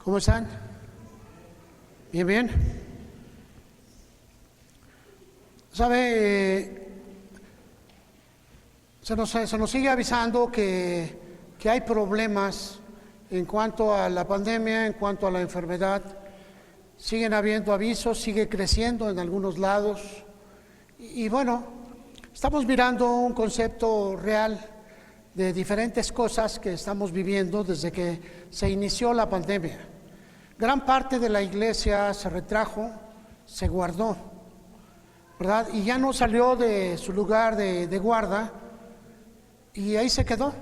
¿Cómo están? Bien, bien. ¿Sabe? Se nos sigue avisando que hay problemas en cuanto a la pandemia, en cuanto a la enfermedad. Siguen habiendo avisos, sigue creciendo en algunos lados. Y bueno, estamos mirando un concepto real de diferentes cosas que estamos viviendo desde que se inició la pandemia. Gran parte de la iglesia se retrajo, se guardó, ¿verdad? Y ya no salió de su lugar de guarda y ahí se quedó.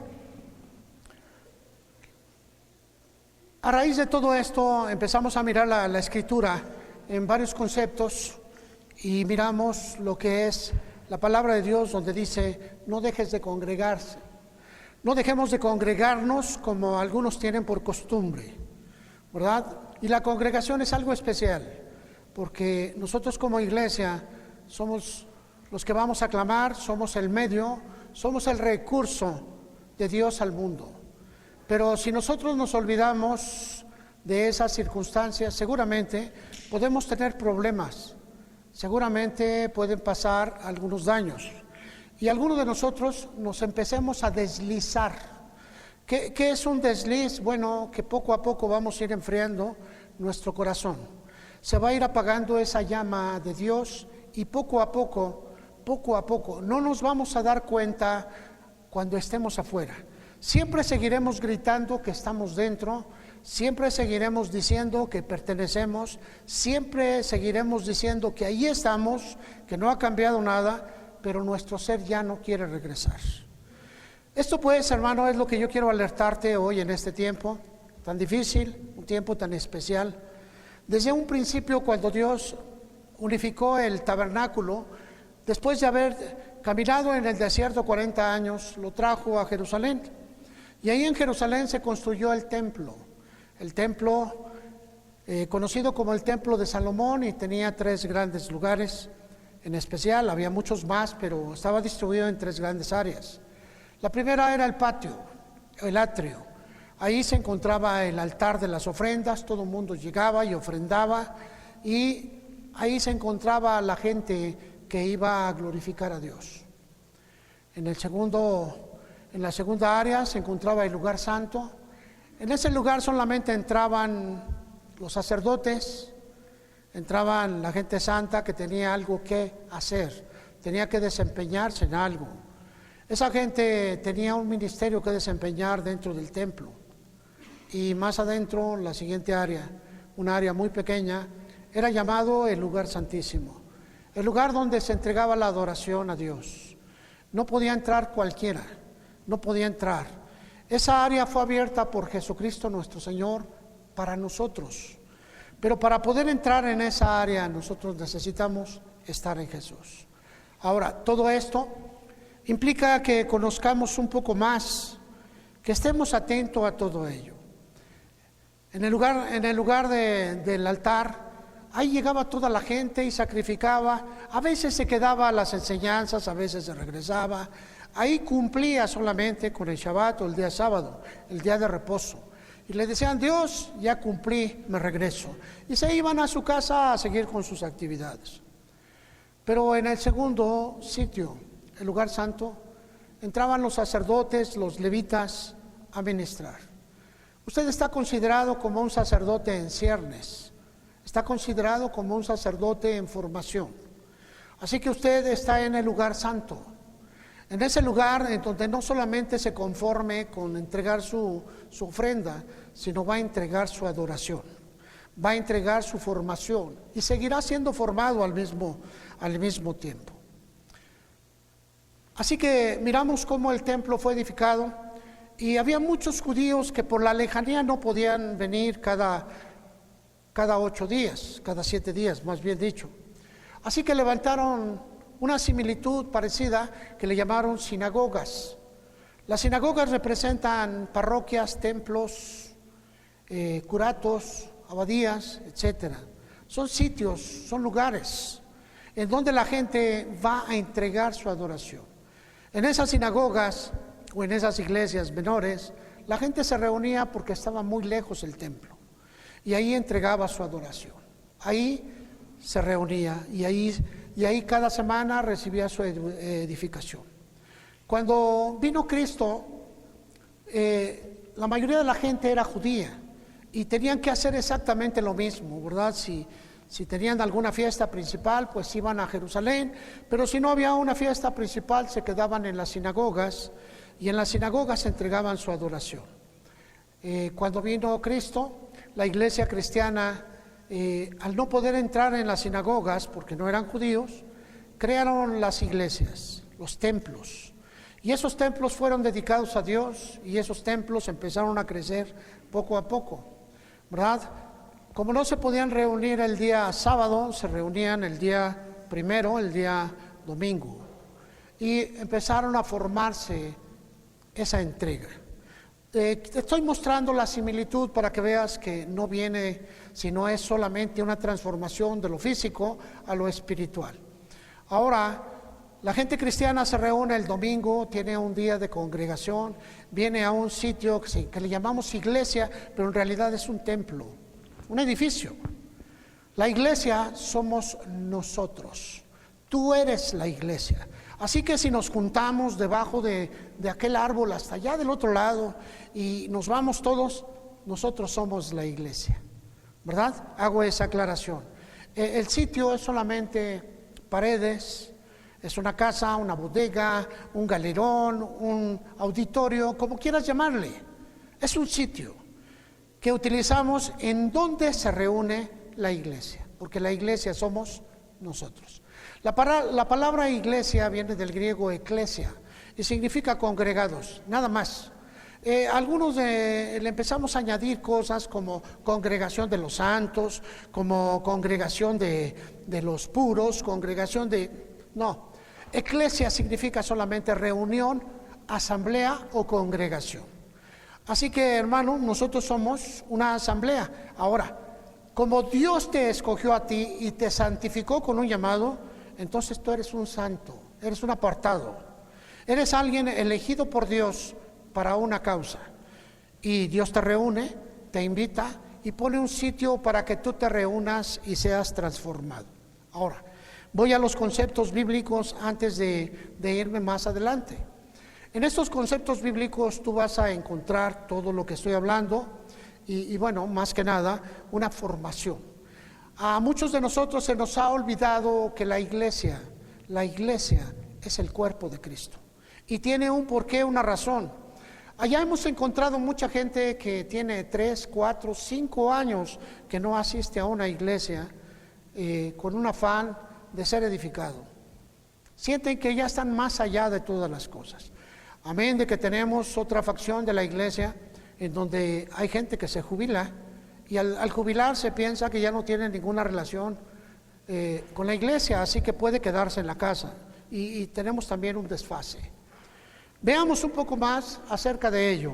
A raíz de todo esto empezamos a mirar la escritura en varios conceptos y miramos lo que es la palabra de Dios, donde dice: no dejes de congregarse. No dejemos de congregarnos como algunos tienen por costumbre, ¿verdad? Y la congregación es algo especial, porque nosotros como iglesia somos los que vamos a clamar, somos el medio, somos el recurso de Dios al mundo. Pero si nosotros nos olvidamos de esas circunstancias, seguramente podemos tener problemas, seguramente pueden pasar algunos daños. Y algunos de nosotros nos empecemos a deslizar. ¿Qué es un desliz? Bueno, que poco a poco vamos a ir enfriando nuestro corazón. Se va a ir apagando esa llama de Dios y poco a poco, no nos vamos a dar cuenta cuando estemos afuera. Siempre seguiremos gritando que estamos dentro, siempre seguiremos diciendo que pertenecemos, siempre seguiremos diciendo que ahí estamos, que no ha cambiado nada, pero nuestro ser ya no quiere regresar. Esto pues, hermano, es lo que yo quiero alertarte hoy en este tiempo tan difícil, un tiempo tan especial. Desde un principio, cuando Dios unificó el tabernáculo, después de haber caminado en el desierto 40 años, lo trajo a Jerusalén. Y ahí en Jerusalén se construyó el templo conocido como el Templo de Salomón, y tenía 3 grandes lugares. En especial, había muchos más, pero estaba distribuido en 3 grandes áreas. La primera era el patio, el atrio. Ahí se encontraba el altar de las ofrendas, todo el mundo llegaba y ofrendaba, y ahí se encontraba la gente que iba a glorificar a Dios. En la segunda área se encontraba el lugar santo. En ese lugar solamente entraban los sacerdotes, entraban la gente santa que tenía algo que hacer, tenía que desempeñarse en algo. Esa gente tenía un ministerio que desempeñar dentro del templo. Y más adentro, la siguiente área, una área muy pequeña, era llamado el lugar santísimo, el lugar donde se entregaba la adoración a Dios. No podía entrar cualquiera, no podía entrar. Esa área fue abierta por Jesucristo nuestro Señor para nosotros. Pero para poder entrar en esa área nosotros necesitamos estar en Jesús. Ahora, todo esto implica que conozcamos un poco más, que estemos atentos a todo ello. En el lugar del altar, ahí llegaba toda la gente y sacrificaba. A veces se quedaba a las enseñanzas, a veces se regresaba. Ahí cumplía solamente con el Shabbat o el día sábado, el día de reposo. Y le decían: Dios, ya cumplí, me regreso. Y se iban a su casa a seguir con sus actividades. Pero en el segundo sitio, el lugar santo, entraban los sacerdotes, los levitas, a ministrar. Usted está considerado como un sacerdote en ciernes, está considerado como un sacerdote en formación. Así que usted está en el lugar santo. En ese lugar en donde no solamente se conforme con entregar su ofrenda, sino va a entregar su adoración, va a entregar su formación y seguirá siendo formado al mismo tiempo. Así que miramos cómo el templo fue edificado, y había muchos judíos que por la lejanía no podían venir cada 8 días, cada 7 días, más bien dicho. Así que levantaron una similitud parecida que le llamaron sinagogas. Las sinagogas representan parroquias, templos, curatos, abadías, etc. Son sitios, son lugares en donde la gente va a entregar su adoración. En esas sinagogas o en esas iglesias menores, la gente se reunía porque estaba muy lejos el templo. y ahí entregaba su adoración. Ahí se reunía y ahí cada semana recibía su edificación. Cuando vino Cristo, la mayoría de la gente era judía y tenían que hacer exactamente lo mismo, ¿verdad? Si tenían alguna fiesta principal, pues iban a Jerusalén, pero si no había una fiesta principal, se quedaban en las sinagogas y en las sinagogas entregaban su adoración. Cuando vino Cristo, la iglesia cristiana, al no poder entrar en las sinagogas, porque no eran judíos, crearon las iglesias, los templos. Y esos templos fueron dedicados a Dios y esos templos empezaron a crecer poco a poco, ¿verdad? Como no se podían reunir el día sábado, se reunían el día primero, el día domingo. Y empezaron a formarse esa entrega. Te estoy mostrando la similitud para que veas que no viene, sino es solamente una transformación de lo físico a lo espiritual. Ahora, la gente cristiana se reúne el domingo, tiene un día de congregación, viene a un sitio que le llamamos iglesia, pero en realidad es un templo, un edificio. La iglesia somos nosotros. Tú eres la iglesia. Así que si nos juntamos debajo de aquel árbol hasta allá del otro lado y nos vamos todos, nosotros somos la iglesia, ¿verdad? Hago esa aclaración. El sitio es solamente paredes, es una casa, una bodega, un galerón, un auditorio, como quieras llamarle. Es un sitio que utilizamos en donde se reúne la iglesia, porque la iglesia somos nosotros. La palabra iglesia viene del griego eklesia y significa congregados, nada más. Algunos le empezamos a añadir cosas como congregación de los santos, como congregación de los puros, congregación de... No, eklesia significa solamente reunión, asamblea o congregación. Así que, hermano, nosotros somos una asamblea. Ahora, como Dios te escogió a ti y te santificó con un llamado, entonces tú eres un santo, eres un apartado, eres alguien elegido por Dios para una causa. Y Dios te reúne, te invita y pone un sitio para que tú te reúnas y seas transformado. Ahora, voy a los conceptos bíblicos antes de irme más adelante. En estos conceptos bíblicos tú vas a encontrar todo lo que estoy hablando y bueno, más que nada, una formación. A muchos de nosotros se nos ha olvidado que la iglesia es el cuerpo de Cristo y tiene un porqué, una razón. Allá hemos encontrado mucha gente que tiene 3, 4, 5 años que no asiste a una iglesia con un afán de ser edificado. Sienten que ya están más allá de todas las cosas. Amén de que tenemos otra facción de la iglesia en donde hay gente que se jubila y al jubilarse piensa que ya no tiene ninguna relación con la iglesia, así que puede quedarse en la casa y tenemos también un desfase. Veamos un poco más acerca de ello.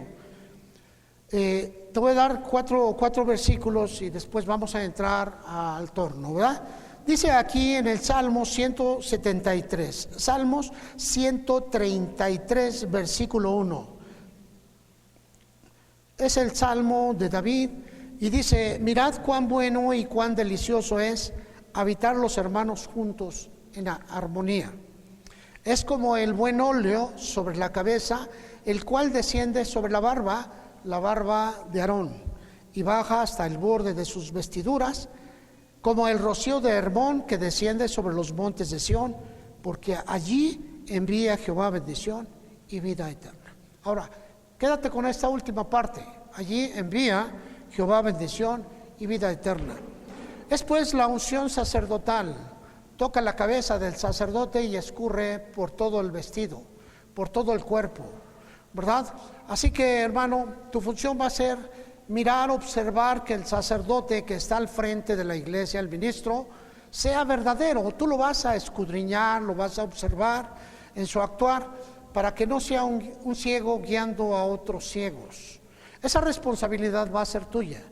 Te voy a dar cuatro versículos y después vamos a entrar al torno, ¿verdad? Dice aquí en el Salmo 173, Salmos 133, versículo 1. Es el Salmo de David y dice: mirad cuán bueno y cuán delicioso es habitar los hermanos juntos en armonía. Es como el buen óleo sobre la cabeza, el cual desciende sobre la barba de Aarón, y baja hasta el borde de sus vestiduras, como el rocío de Hermón que desciende sobre los montes de Sión, porque allí envía Jehová bendición y vida eterna. Ahora, quédate con esta última parte. Allí envía Jehová bendición y vida eterna. Es pues la unción sacerdotal. Toca la cabeza del sacerdote y escurre por todo el vestido, por todo el cuerpo, ¿verdad? Así que, hermano, tu función va a ser mirar, observar que el sacerdote que está al frente de la iglesia, el ministro, sea verdadero. Tú lo vas a escudriñar, lo vas a observar en su actuar, para que no sea un ciego guiando a otros ciegos. Esa responsabilidad va a ser tuya.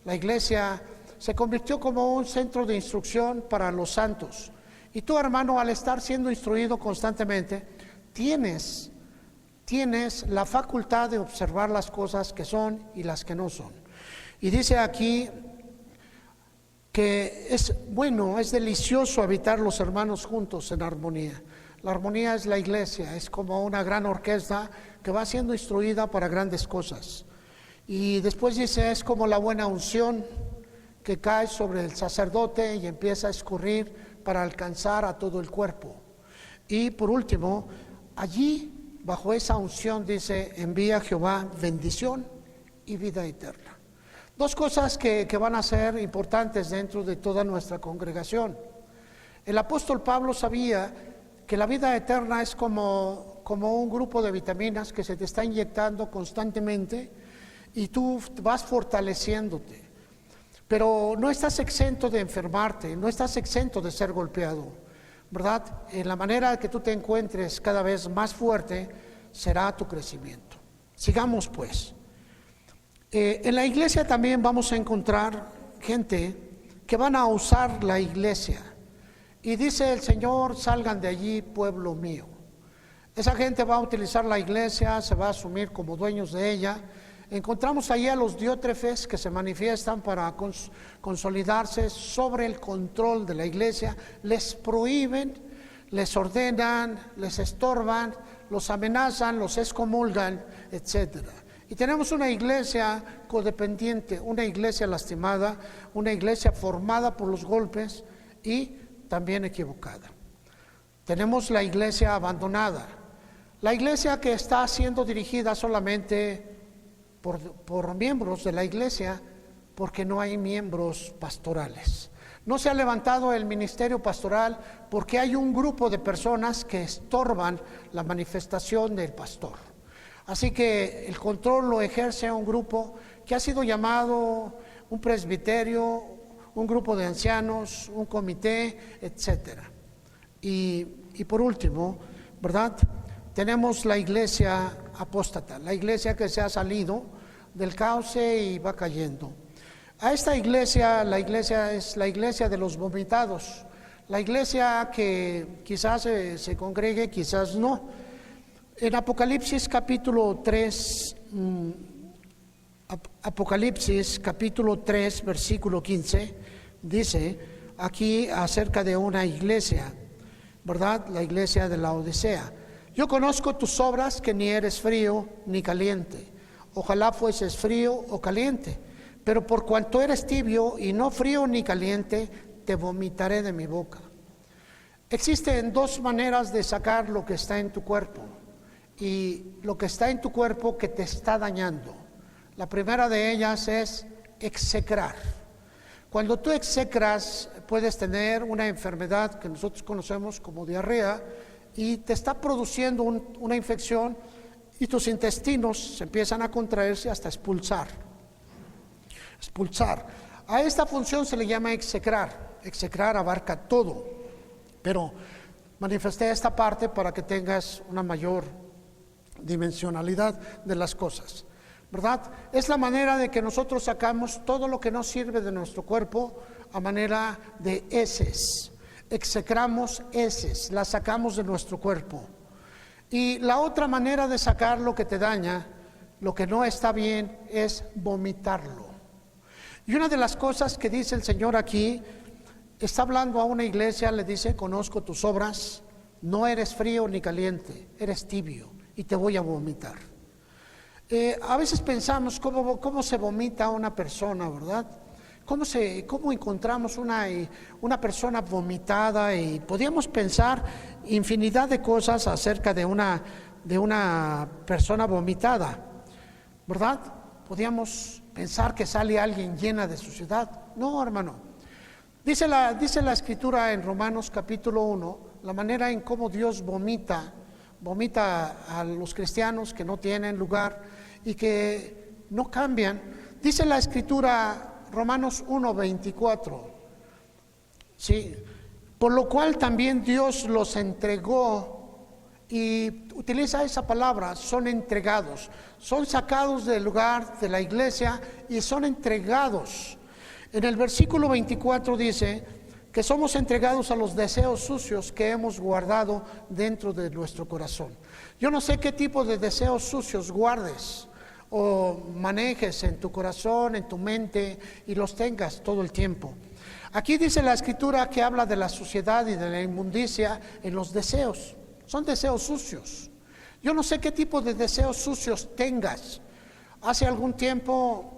La iglesia se convirtió como un centro de instrucción para los santos. Y tú, hermano, al estar siendo instruido constantemente, tienes la facultad de observar las cosas que son y las que no son. Y dice aquí que es bueno, es delicioso habitar los hermanos juntos en armonía. La armonía es la iglesia, es como una gran orquesta que va siendo instruida para grandes cosas. Y después dice, es como la buena unción que cae sobre el sacerdote y empieza a escurrir para alcanzar a todo el cuerpo. Y por último, allí, bajo esa unción, dice, envía Jehová bendición y vida eterna. Dos cosas que van a ser importantes dentro de toda nuestra congregación. El apóstol Pablo sabía que la vida eterna es como un grupo de vitaminas que se te está inyectando constantemente y tú vas fortaleciéndote. Pero no estás exento de enfermarte, no estás exento de ser golpeado, ¿verdad? En la manera que tú te encuentres cada vez más fuerte será tu crecimiento. Sigamos pues. En la iglesia también vamos a encontrar gente que van a usar la iglesia. Y dice el Señor, salgan de allí, pueblo mío. Esa gente va a utilizar la iglesia, se va a asumir como dueños de ella. Encontramos allí a los diótrefes que se manifiestan para consolidarse sobre el control de la iglesia. Les prohíben, les ordenan, les estorban, los amenazan, los excomulgan, etcétera. Y tenemos una iglesia codependiente, una iglesia lastimada, una iglesia formada por los golpes y también equivocada. Tenemos la iglesia abandonada, la iglesia que está siendo dirigida solamente por miembros de la iglesia, porque no hay miembros pastorales. No se ha levantado el ministerio pastoral porque hay un grupo de personas que estorban la manifestación del pastor. Así que el control lo ejerce un grupo que ha sido llamado un presbiterio, un grupo de ancianos, un comité, etcétera. Y por último, ¿verdad? Tenemos la iglesia apóstata, la iglesia que se ha salido del cauce y va cayendo. A esta iglesia, la iglesia es la iglesia de los vomitados, la iglesia que quizás se congregue, quizás no. En Apocalipsis capítulo 3, Apocalipsis capítulo 3, versículo 15, dice aquí acerca de una iglesia, ¿verdad? La iglesia de la Odisea. Yo conozco tus obras, que ni eres frío ni caliente. Ojalá fueses frío o caliente, pero por cuanto eres tibio y no frío ni caliente, te vomitaré de mi boca. Existen dos maneras de sacar lo que está en tu cuerpo y lo que está en tu cuerpo que te está dañando. La primera de ellas es execrar. Cuando tú execras, puedes tener una enfermedad que nosotros conocemos como diarrea y te está produciendo una infección y tus intestinos se empiezan a contraerse hasta expulsar. A esta función se le llama execrar. Execrar abarca todo, pero manifesté esta parte para que tengas una mayor dimensionalidad de las cosas, ¿verdad? Es la manera de que nosotros sacamos todo lo que no sirve de nuestro cuerpo a manera de heces. Execramos heces, las sacamos de nuestro cuerpo. Y la otra manera de sacar lo que te daña, lo que no está bien, es vomitarlo. Y una de las cosas que dice el Señor aquí, está hablando a una iglesia, le dice, conozco tus obras, no eres frío ni caliente, eres tibio y te voy a vomitar. A veces pensamos cómo se vomita una persona, ¿verdad? ¿Cómo encontramos una persona vomitada? Y podíamos pensar infinidad de cosas acerca de una persona vomitada, ¿verdad? Podíamos pensar que sale alguien llena de suciedad. No, hermano. Dice la Escritura en Romanos capítulo 1, la manera en cómo Dios vomita a los cristianos que no tienen lugar y que no cambian. Dice la Escritura, Romanos 1:24, ¿sí? Por lo cual también Dios los entregó, y utiliza esa palabra, son entregados, son sacados del lugar de la iglesia y son entregados. En el versículo 24 dice que somos entregados a los deseos sucios que hemos guardado dentro de nuestro corazón. Yo no sé qué tipo de deseos sucios guardes o manejes en tu corazón, en tu mente y los tengas todo el tiempo. Aquí dice la Escritura que habla de la suciedad y de la inmundicia en los deseos. Son deseos sucios. Yo no sé qué tipo de deseos sucios tengas. Hace algún tiempo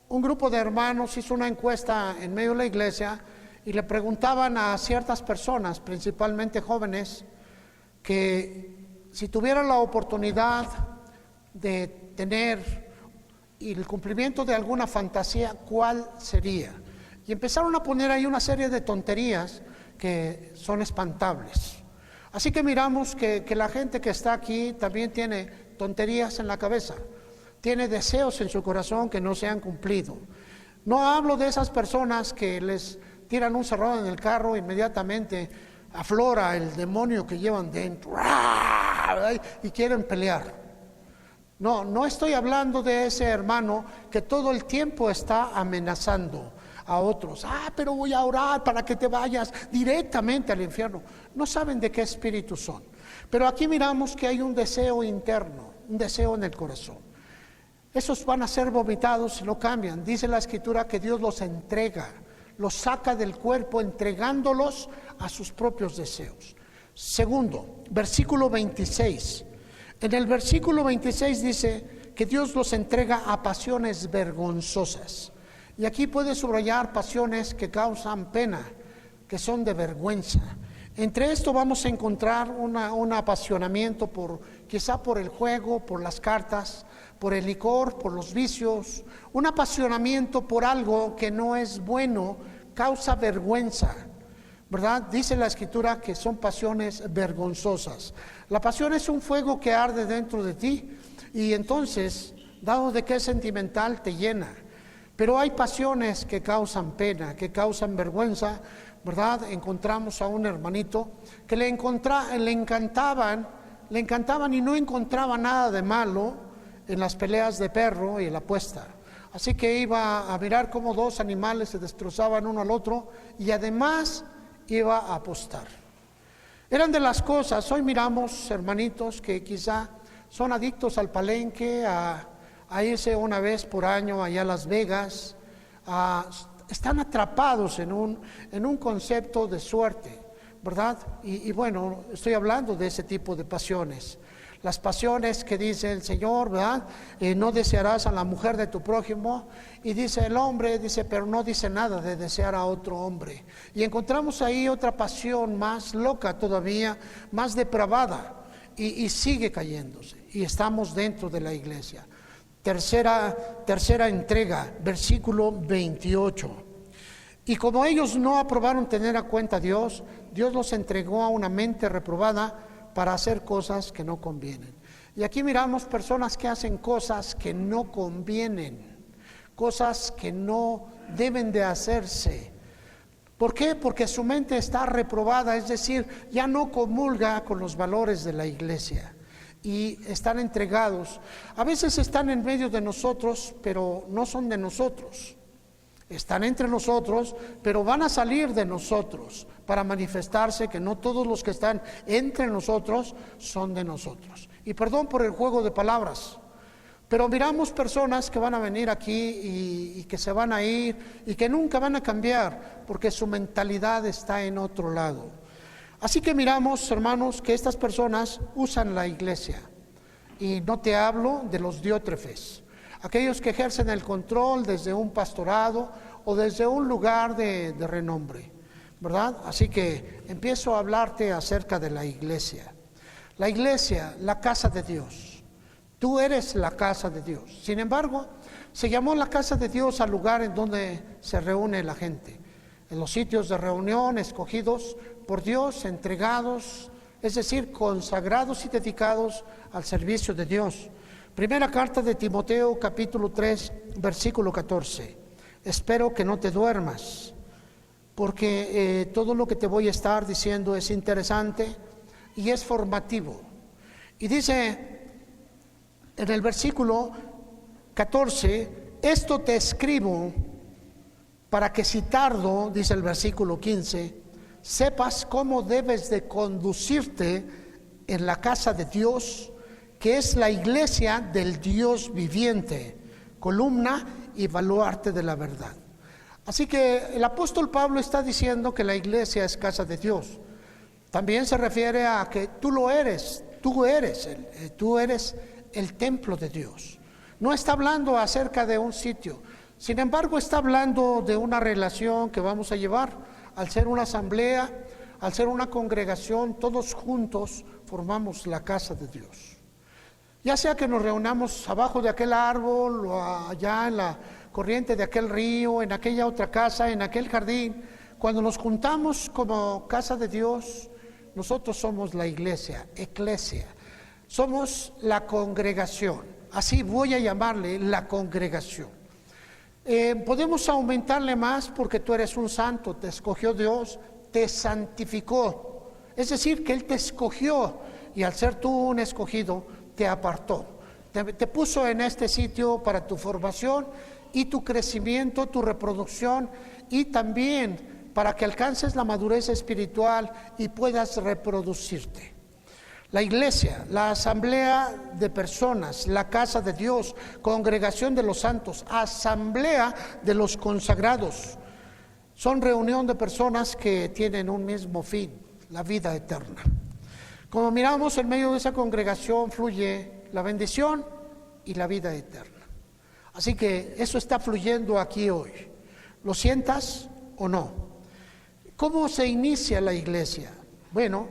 un grupo de hermanos hizo una encuesta en medio de la iglesia y le preguntaban a ciertas personas, principalmente jóvenes, que si tuvieran la oportunidad de tener el cumplimiento de alguna fantasía, ¿cuál sería? Y empezaron a poner ahí una serie de tonterías que son espantables. Así que miramos que la gente que está aquí también tiene tonterías en la cabeza, tiene deseos en su corazón que no se han cumplido. No hablo de esas personas que les tiran un cerrojo en el carro, inmediatamente aflora el demonio que llevan dentro y quieren pelear. No estoy hablando de ese hermano que todo el tiempo está amenazando a otros. Pero voy a orar para que te vayas directamente al infierno. No saben de qué espíritu son. Pero aquí miramos que hay un deseo interno, un deseo en el corazón. Esos van a ser vomitados si no cambian. Dice la Escritura que Dios los entrega, los saca del cuerpo entregándolos a sus propios deseos. Segundo, versículo 26. En el versículo 26 dice que Dios los entrega a pasiones vergonzosas. Y aquí puede subrayar pasiones que causan pena, que son de vergüenza. Entre esto vamos a encontrar un apasionamiento quizá por el juego, por las cartas, por el licor, por los vicios. Un apasionamiento por algo que no es bueno, causa vergüenza, ¿verdad? Dice la Escritura que son pasiones vergonzosas. La pasión es un fuego que arde dentro de ti y entonces, dado de que es sentimental, te llena. Pero hay pasiones que causan pena, que causan vergüenza, ¿verdad? Encontramos a un hermanito que le encantaban y no encontraba nada de malo en las peleas de perro y en la apuesta. Así que iba a mirar cómo dos animales se destrozaban uno al otro y además iba a apostar. Eran de las cosas, hoy miramos hermanitos que quizá son adictos al palenque, a irse una vez por año allá a Las Vegas, están atrapados en un concepto de suerte, ¿verdad? Y bueno, estoy hablando de ese tipo de pasiones. Las pasiones que dice el Señor, ¿verdad? No desearás a la mujer de tu prójimo. Y dice el hombre, pero no dice nada de desear a otro hombre. Y encontramos ahí otra pasión más loca todavía, más depravada. Y sigue cayéndose. Y estamos dentro de la iglesia. Tercera entrega, versículo 28. Y como ellos no aprobaron tener a cuenta a Dios, Dios los entregó a una mente reprobada para hacer cosas que no convienen. Y aquí miramos personas que hacen cosas que no convienen, cosas que no deben de hacerse. ¿Por qué? Porque su mente está reprobada, es decir, ya no comulga con los valores de la iglesia. Y están entregados. A veces están en medio de nosotros, pero no son de nosotros. Están entre nosotros, pero van a salir de nosotros para manifestarse que no todos los que están entre nosotros son de nosotros. Y perdón por el juego de palabras, pero miramos personas que van a venir aquí y que se van a ir y que nunca van a cambiar porque su mentalidad está en otro lado. Así que miramos, hermanos, que estas personas usan la iglesia. Y no te hablo de los diótrefes, aquellos que ejercen el control desde un pastorado o desde un lugar de renombre, ¿verdad? Así que empiezo a hablarte acerca de la iglesia. La iglesia, la casa de Dios. Tú eres la casa de Dios. Sin embargo, se llamó la casa de Dios al lugar en donde se reúne la gente. En los sitios de reunión escogidos por Dios, entregados, es decir, consagrados y dedicados al servicio de Dios. Primera carta de Timoteo, capítulo 3, versículo 14. Espero que no te duermas, porque todo lo que te voy a estar diciendo es interesante y es formativo. Y dice en el versículo 14, esto te escribo para que si tardo, dice el versículo 15, sepas cómo debes de conducirte en la casa de Dios, que es la iglesia del Dios viviente, columna y baluarte de la verdad. Así que el apóstol Pablo está diciendo que la iglesia es casa de Dios. También se refiere a que tú lo eres, tú eres el templo de Dios. No está hablando acerca de un sitio, sin embargo está hablando de una relación que vamos a llevar al ser una asamblea, al ser una congregación. Todos juntos formamos la casa de Dios. Ya sea que nos reunamos abajo de aquel árbol o allá en la corriente de aquel río, en aquella otra casa, en aquel jardín, cuando nos juntamos como casa de Dios, nosotros somos la iglesia, eclesia, somos la congregación, así voy a llamarle la congregación. Podemos aumentarle más porque tú eres un santo, te escogió Dios, te santificó, es decir, que Él te escogió y al ser tú un escogido, te apartó, te puso en este sitio para tu formación y tu crecimiento, tu reproducción y también para que alcances la madurez espiritual y puedas reproducirte. La iglesia, la asamblea de personas, la casa de Dios, congregación de los santos, asamblea de los consagrados, son reunión de personas que tienen un mismo fin, la vida eterna. Como miramos, en medio de esa congregación fluye la bendición y la vida eterna. Así que eso está fluyendo aquí hoy. ¿Lo sientas o no? ¿Cómo se inicia la iglesia? Bueno,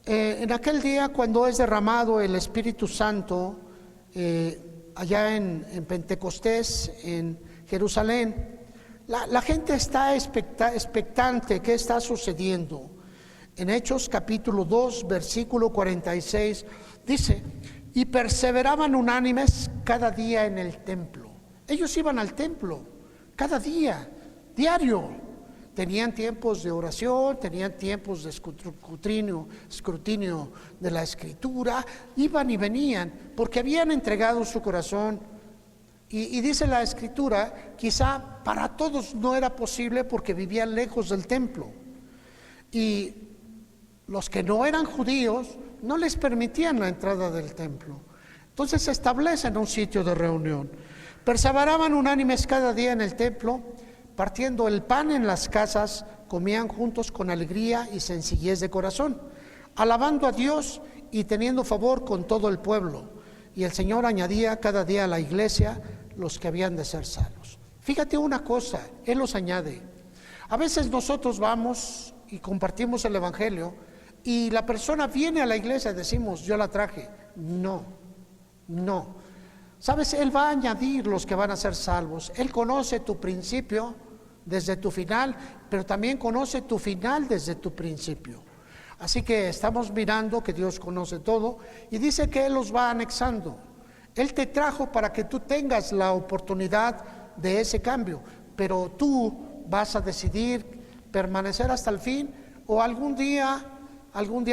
en aquel día cuando es derramado el Espíritu Santo, allá en Pentecostés, en Jerusalén, la gente está expectante. ¿Qué está sucediendo? En Hechos capítulo 2, versículo 46, dice: y perseveraban unánimes cada día en el templo. Ellos iban al templo cada día, diario. Tenían tiempos de oración, tenían tiempos de escrutinio de la Escritura, iban y venían porque habían entregado su corazón. Y dice la Escritura, quizá para todos no era posible porque vivían lejos del templo. Y los que no eran judíos no les permitían la entrada del templo. Entonces se establecen un sitio de reunión. Perseveraban unánimes cada día en el templo, partiendo el pan en las casas, comían juntos con alegría y sencillez de corazón, alabando a Dios y teniendo favor con todo el pueblo. Y el Señor añadía cada día a la iglesia los que habían de ser salvos. Fíjate una cosa, Él los añade. A veces nosotros vamos y compartimos el Evangelio y la persona viene a la iglesia y decimos, yo la traje. No. ¿Sabes? Él va a añadir los que van a ser salvos. Él conoce tu principio desde tu final, pero también conoce tu final desde tu principio. Así que estamos mirando que Dios conoce todo y dice que Él los va anexando. Él te trajo para que tú tengas la oportunidad de ese cambio, pero tú vas a decidir permanecer hasta el fin o algún día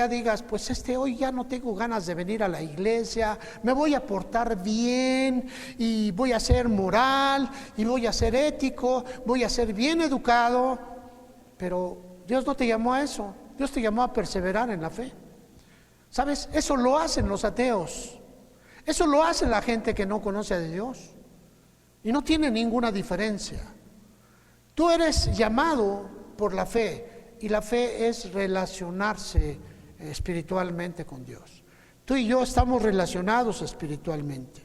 digas, pues hoy ya no tengo ganas de venir a la iglesia, me voy a portar bien y voy a ser moral y voy a ser ético, voy a ser bien educado. Pero Dios no te llamó a eso, Dios te llamó a perseverar en la fe. ¿Sabes? Eso lo hacen los ateos, eso lo hace la gente que no conoce a Dios y no tiene ninguna diferencia. Tú eres llamado por la fe. Y la fe es relacionarse espiritualmente con Dios. Tú y yo estamos relacionados espiritualmente.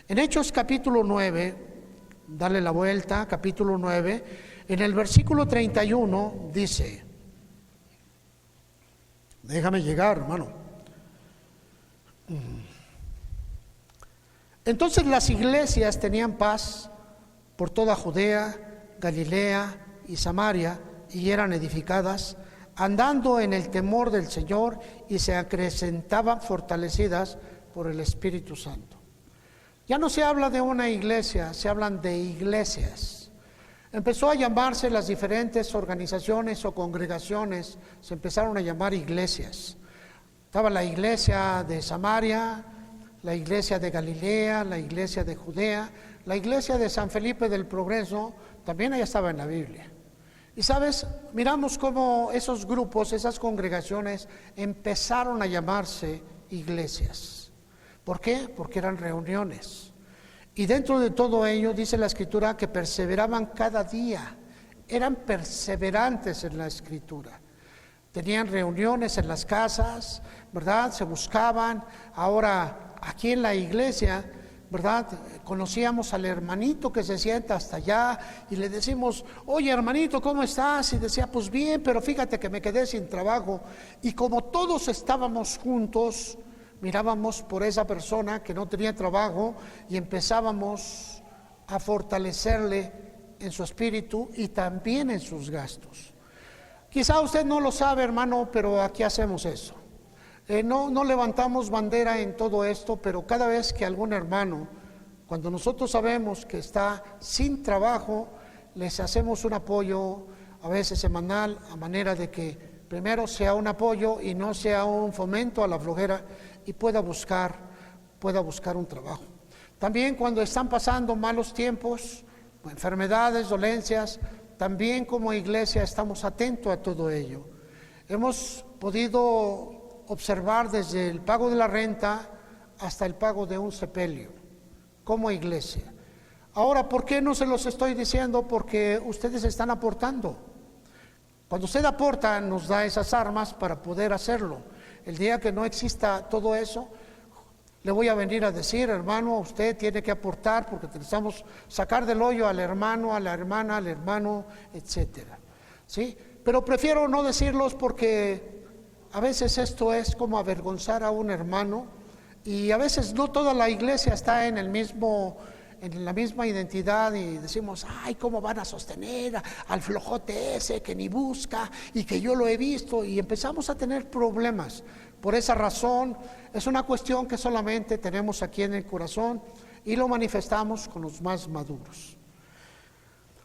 En Hechos capítulo 9, dale la vuelta, capítulo 9, en el versículo 31 dice, déjame llegar, hermano. Entonces las iglesias tenían paz por toda Judea, Galilea y Samaria, y eran edificadas, andando en el temor del Señor, y se acrecentaban fortalecidas por el Espíritu Santo. Ya no se habla de una iglesia, se hablan de iglesias. Empezó a llamarse las diferentes organizaciones o congregaciones, se empezaron a llamar iglesias. Estaba la iglesia de Samaria, la iglesia de Galilea, la iglesia de Judea, la iglesia de San Felipe del Progreso, también allá estaba en la Biblia. Y sabes, miramos cómo esos grupos, esas congregaciones empezaron a llamarse iglesias. ¿Por qué? Porque eran reuniones. Y dentro de todo ello dice la Escritura que perseveraban cada día. Eran perseverantes en la Escritura. Tenían reuniones en las casas, ¿verdad? Se buscaban. Ahora, aquí en la iglesia, ¿verdad? Conocíamos al hermanito que se sienta hasta allá y le decimos, oye hermanito, ¿cómo estás? Y decía, pues bien, pero fíjate que me quedé sin trabajo. Y como todos estábamos juntos, mirábamos por esa persona que no tenía trabajo y empezábamos a fortalecerle en su espíritu y también en sus gastos. Quizá usted no lo sabe, hermano, pero aquí hacemos eso. No levantamos bandera en todo esto, pero cada vez que algún hermano, cuando nosotros sabemos que está sin trabajo, les hacemos un apoyo, a veces semanal, a manera de que primero sea un apoyo y no sea un fomento a la flojera y pueda buscar un trabajo. También cuando están pasando malos tiempos, enfermedades, dolencias, también como iglesia estamos atentos a todo ello. Hemos podido observar desde el pago de la renta hasta el pago de un sepelio, como iglesia. Ahora, ¿por qué no se los estoy diciendo? Porque ustedes están aportando. Cuando usted aporta, nos da esas armas para poder hacerlo. El día que no exista todo eso, le voy a venir a decir, hermano, usted tiene que aportar porque necesitamos sacar del hoyo al hermano, a la hermana, al hermano, etcétera. ¿Sí? Pero prefiero no decirlos porque a veces esto es como avergonzar a un hermano y a veces no toda la iglesia está en la misma identidad y decimos, ay, ¿cómo van a sostener al flojote ese que ni busca y que yo lo he visto? Y empezamos a tener problemas. Por esa razón, es una cuestión que solamente tenemos aquí en el corazón y lo manifestamos con los más maduros.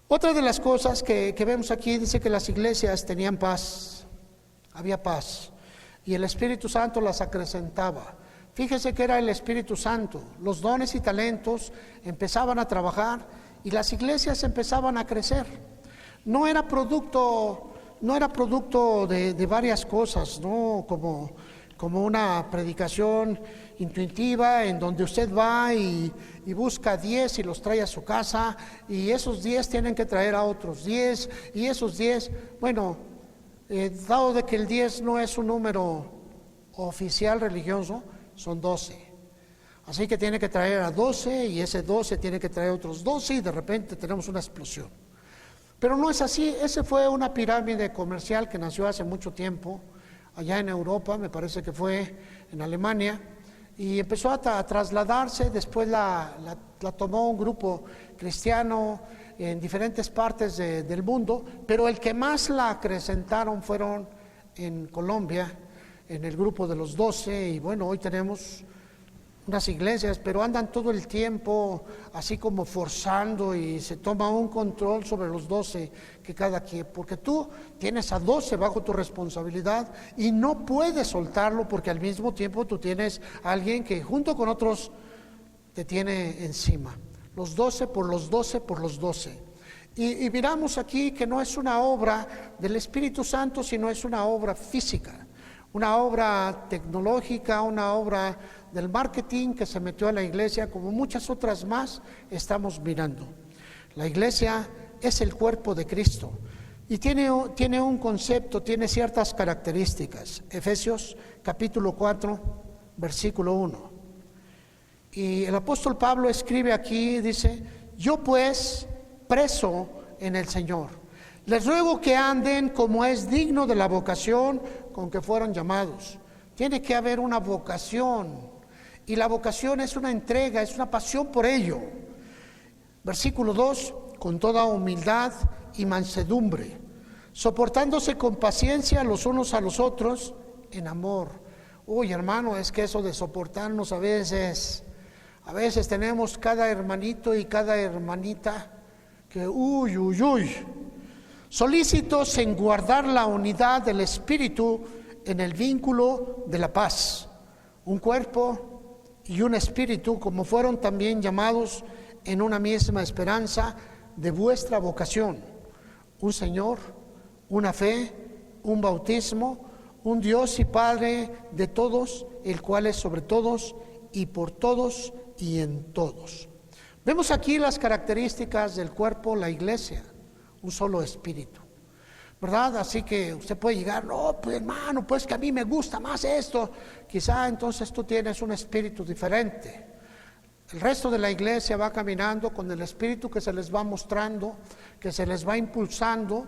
Otra de las cosas que vemos aquí dice que las iglesias tenían paz, había paz, y el Espíritu Santo las acrecentaba. Fíjese que era el Espíritu Santo, los dones y talentos empezaban a trabajar y las iglesias empezaban a crecer. No era producto de varias cosas, ¿no? Como una predicación intuitiva en donde usted va y busca 10 y los trae a su casa y esos 10 tienen que traer a otros 10 y esos 10, bueno, dado de que el 10 no es un número oficial religioso, son 12. Así que tiene que traer a 12 y ese 12 tiene que traer otros 12 y de repente tenemos una explosión. Pero no es así, esa fue una pirámide comercial que nació hace mucho tiempo, allá en Europa, me parece que fue en Alemania, y empezó a trasladarse, después la tomó un grupo cristiano en diferentes partes del mundo, pero el que más la acrecentaron fueron en Colombia, en el grupo de los 12, y bueno, hoy tenemos unas iglesias, pero andan todo el tiempo así como forzando y se toma un control sobre los 12 que cada quien, porque tú tienes a 12 bajo tu responsabilidad y no puedes soltarlo porque al mismo tiempo tú tienes a alguien que junto con otros te tiene encima. Los 12 por los 12 por los 12. Y miramos aquí que no es una obra del Espíritu Santo, sino es una obra física, una obra tecnológica, una obra del marketing que se metió a la iglesia, como muchas otras más estamos mirando. La iglesia es el cuerpo de Cristo y tiene un concepto, tiene ciertas características. Efesios capítulo 4, versículo 1. Y el apóstol Pablo escribe aquí, dice, yo pues, preso en el Señor, les ruego que anden como es digno de la vocación con que fueron llamados. Tiene que haber una vocación. Y la vocación es una entrega, es una pasión por ello. Versículo 2, con toda humildad y mansedumbre, soportándose con paciencia los unos a los otros en amor. Uy, hermano, es que eso de soportarnos a veces tenemos cada hermanito y cada hermanita que solícitos en guardar la unidad del Espíritu en el vínculo de la paz, un cuerpo y un espíritu, como fueron también llamados en una misma esperanza de vuestra vocación, un Señor, una fe, un bautismo, un Dios y Padre de todos, el cual es sobre todos y por todos y en todos. Vemos aquí las características del cuerpo, la iglesia, un solo espíritu, ¿verdad? Así que usted puede llegar, no, pues hermano, pues que a mí me gusta más esto. Quizá entonces tú tienes un espíritu diferente. El resto de la iglesia va caminando con el espíritu que se les va mostrando, que se les va impulsando.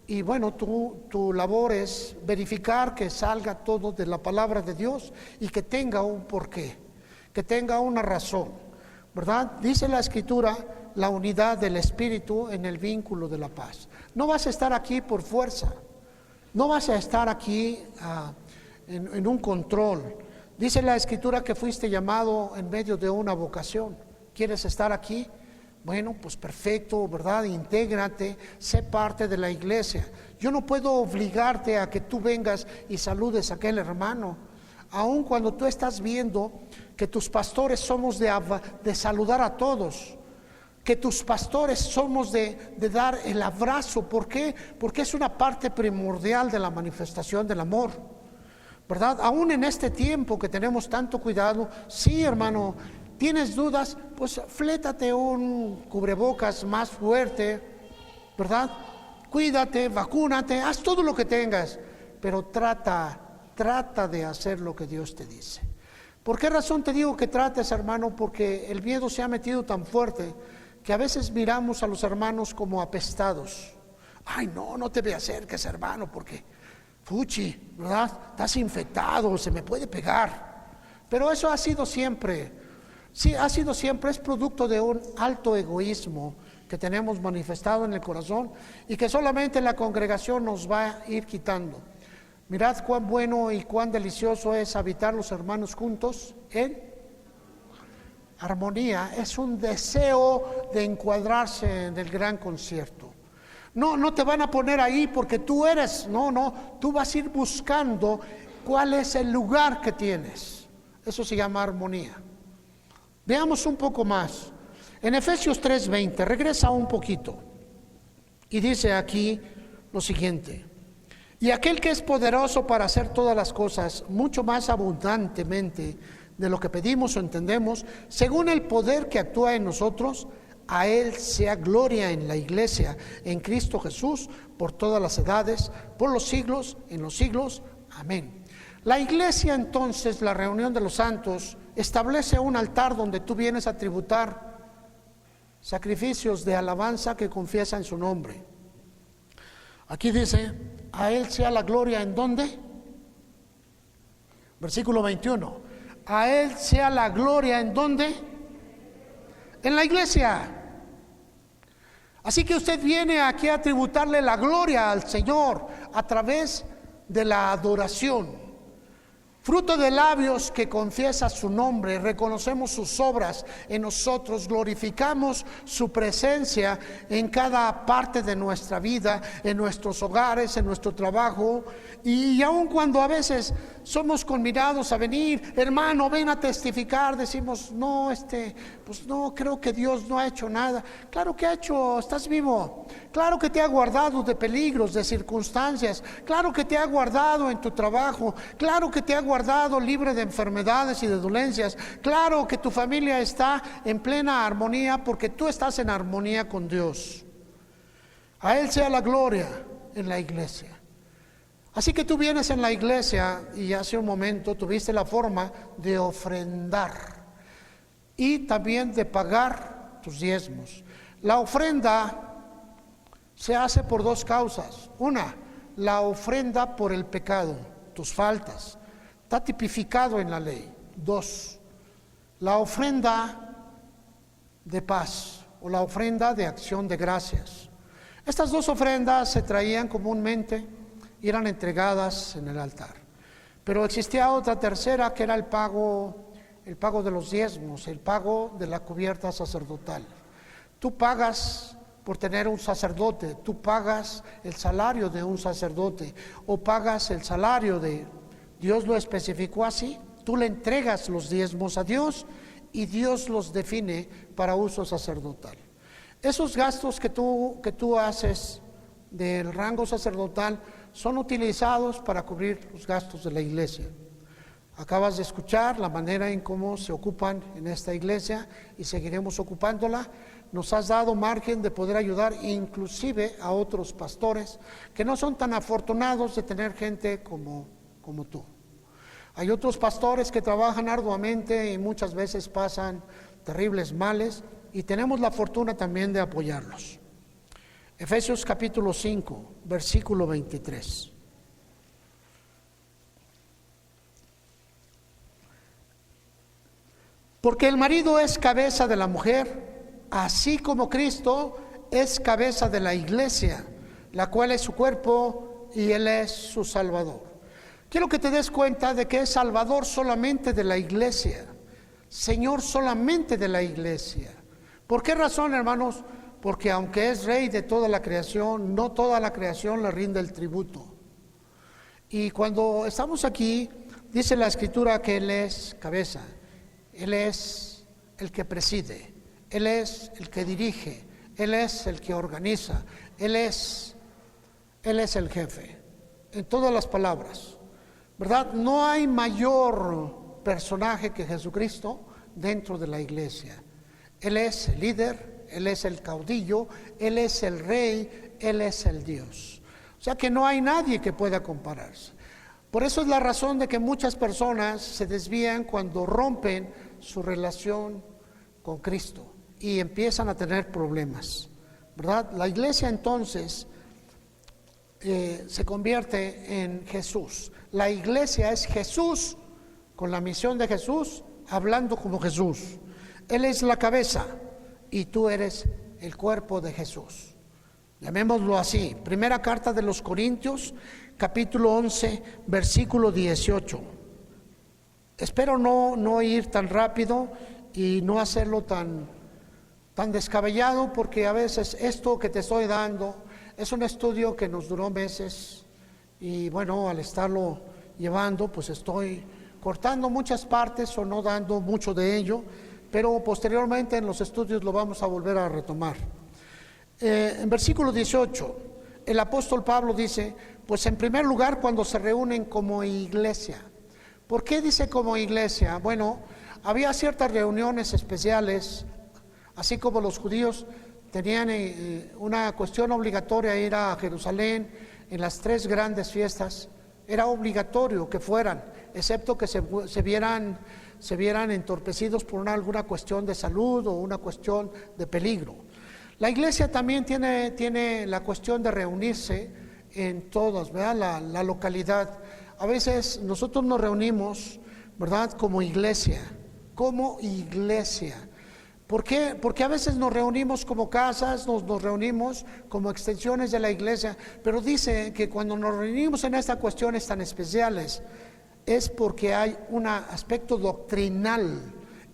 Y bueno, tu labor es verificar que salga todo de la palabra de Dios y que tenga un porqué, que tenga una razón, ¿verdad? Dice la Escritura, la unidad del Espíritu en el vínculo de la paz. No vas a estar aquí por fuerza, no vas a estar aquí en un control. Dice la Escritura que fuiste llamado en medio de una vocación. ¿Quieres estar aquí? Bueno, pues perfecto, ¿verdad? Intégrate, sé parte de la iglesia. Yo no puedo obligarte a que tú vengas y saludes a aquel hermano, aun cuando tú estás viendo que tus pastores somos de saludar a todos, que tus pastores somos de dar el abrazo. ¿Por qué? Porque es una parte primordial de la manifestación del amor, ¿verdad? Aún en este tiempo que tenemos tanto cuidado, sí, hermano, ¿tienes dudas? Pues flétate un cubrebocas más fuerte, ¿verdad? Cuídate, vacúnate, haz todo lo que tengas, pero trata de hacer lo que Dios te dice. ¿Por qué razón te digo que trates, hermano? Porque el miedo se ha metido tan fuerte que a veces miramos a los hermanos como apestados. Ay, no te me acerques, hermano, porque fuchi, ¿verdad? Estás infectado, se me puede pegar. Pero eso ha sido siempre. Sí, ha sido siempre, es producto de un alto egoísmo que tenemos manifestado en el corazón y que solamente la congregación nos va a ir quitando. Mirad cuán bueno y cuán delicioso es habitar los hermanos juntos en armonía. Es un deseo de encuadrarse en el gran concierto. No te van a poner ahí porque tú eres, tú vas a ir buscando cuál es el lugar que tienes. Eso se llama armonía. Veamos un poco más. En Efesios 3:20, regresa un poquito y dice aquí lo siguiente: y aquel que es poderoso para hacer todas las cosas mucho más abundantemente de lo que pedimos o entendemos, según el poder que actúa en nosotros, a Él sea gloria en la iglesia, en Cristo Jesús, por todas las edades, por los siglos, en los siglos. Amén. La iglesia, entonces, la reunión de los santos, establece un altar donde tú vienes a tributar sacrificios de alabanza que confiesan su nombre. Aquí dice, a Él sea la gloria, ¿en dónde? Versículo 21. A Él sea la gloria, ¿en dónde? En la iglesia. Así que usted viene aquí a tributarle la gloria al Señor a través de la adoración. Fruto de labios que confiesa su nombre, reconocemos sus obras en nosotros, glorificamos su presencia en cada parte de nuestra vida, en nuestros hogares, en nuestro trabajo. Y aun cuando a veces somos convidados a venir, hermano, ven a testificar, decimos, pues no, creo que Dios no ha hecho nada. Claro que ha hecho, estás vivo. Claro que te ha guardado de peligros, de circunstancias. Claro que te ha guardado en tu trabajo. Claro que te ha guardado libre de enfermedades y de dolencias. Claro que tu familia está en plena armonía porque tú estás en armonía con Dios. A Él sea la gloria en la iglesia. Así que tú vienes en la iglesia y hace un momento tuviste la forma de ofrendar y también de pagar tus diezmos. La ofrenda se hace por dos causas. Una, la ofrenda por el pecado, tus faltas. Está tipificado en la ley. Dos, la ofrenda de paz o la ofrenda de acción de gracias. Estas dos ofrendas se traían comúnmente y eran entregadas en el altar. Pero existía otra tercera que era el pago de los diezmos, el pago de la cubierta sacerdotal. Tú pagas por tener un sacerdote, tú pagas el salario de un sacerdote o pagas el salario de... Dios lo especificó así, tú le entregas los diezmos a Dios y Dios los define para uso sacerdotal. Esos gastos que tú haces del rango sacerdotal son utilizados para cubrir los gastos de la iglesia. Acabas de escuchar la manera en cómo se ocupan en esta iglesia y seguiremos ocupándola. Nos has dado margen de poder ayudar inclusive a otros pastores que no son tan afortunados de tener gente como tú. Hay otros pastores que trabajan arduamente y muchas veces pasan terribles males y tenemos la fortuna también de apoyarlos. Efesios capítulo 5, versículo 23. Porque el marido es cabeza de la mujer, así como Cristo es cabeza de la iglesia, la cual es su cuerpo y Él es su Salvador. Quiero que te des cuenta de que es Salvador solamente de la iglesia, Señor solamente de la iglesia. ¿Por qué razón, hermanos? Porque aunque es Rey de toda la creación, no toda la creación le rinde el tributo. Y cuando estamos aquí, dice la Escritura que Él es cabeza. Él es el que preside, Él es el que dirige, Él es el que organiza, Él es el jefe, en todas las palabras, ¿verdad? No hay mayor personaje que Jesucristo dentro de la iglesia. Él es el líder, Él es el caudillo, Él es el rey, Él es el Dios. O sea que no hay nadie que pueda compararse. Por eso es la razón de que muchas personas se desvían cuando rompen su relación con Cristo y empiezan a tener problemas, ¿verdad? La iglesia entonces se convierte en Jesús. La iglesia es Jesús con la misión de Jesús, hablando como Jesús. Él es la cabeza y tú eres el cuerpo de Jesús. Llamémoslo así. Primera carta de los Corintios, capítulo 11, versículo 18. Espero no ir tan rápido y no hacerlo tan descabellado, porque a veces esto que te estoy dando es un estudio que nos duró meses y bueno, al estarlo llevando, pues estoy cortando muchas partes o no dando mucho de ello, pero posteriormente en los estudios lo vamos a volver a retomar. En versículo 18, el apóstol Pablo dice, pues en primer lugar cuando se reúnen como iglesia. ¿Por qué dice como iglesia? Bueno, había ciertas reuniones especiales, así como los judíos tenían una cuestión obligatoria ir a Jerusalén en las 3 grandes fiestas. Era obligatorio que fueran, excepto que se vieran entorpecidos por alguna cuestión de salud o una cuestión de peligro. La iglesia también tiene la cuestión de reunirse en todas, ¿verdad? La localidad. A veces nosotros nos reunimos, ¿verdad? Como iglesia. ¿Por qué? Porque a veces nos reunimos como casas, nos reunimos como extensiones de la iglesia, pero dice que cuando nos reunimos en estas cuestiones tan especiales es porque hay un aspecto doctrinal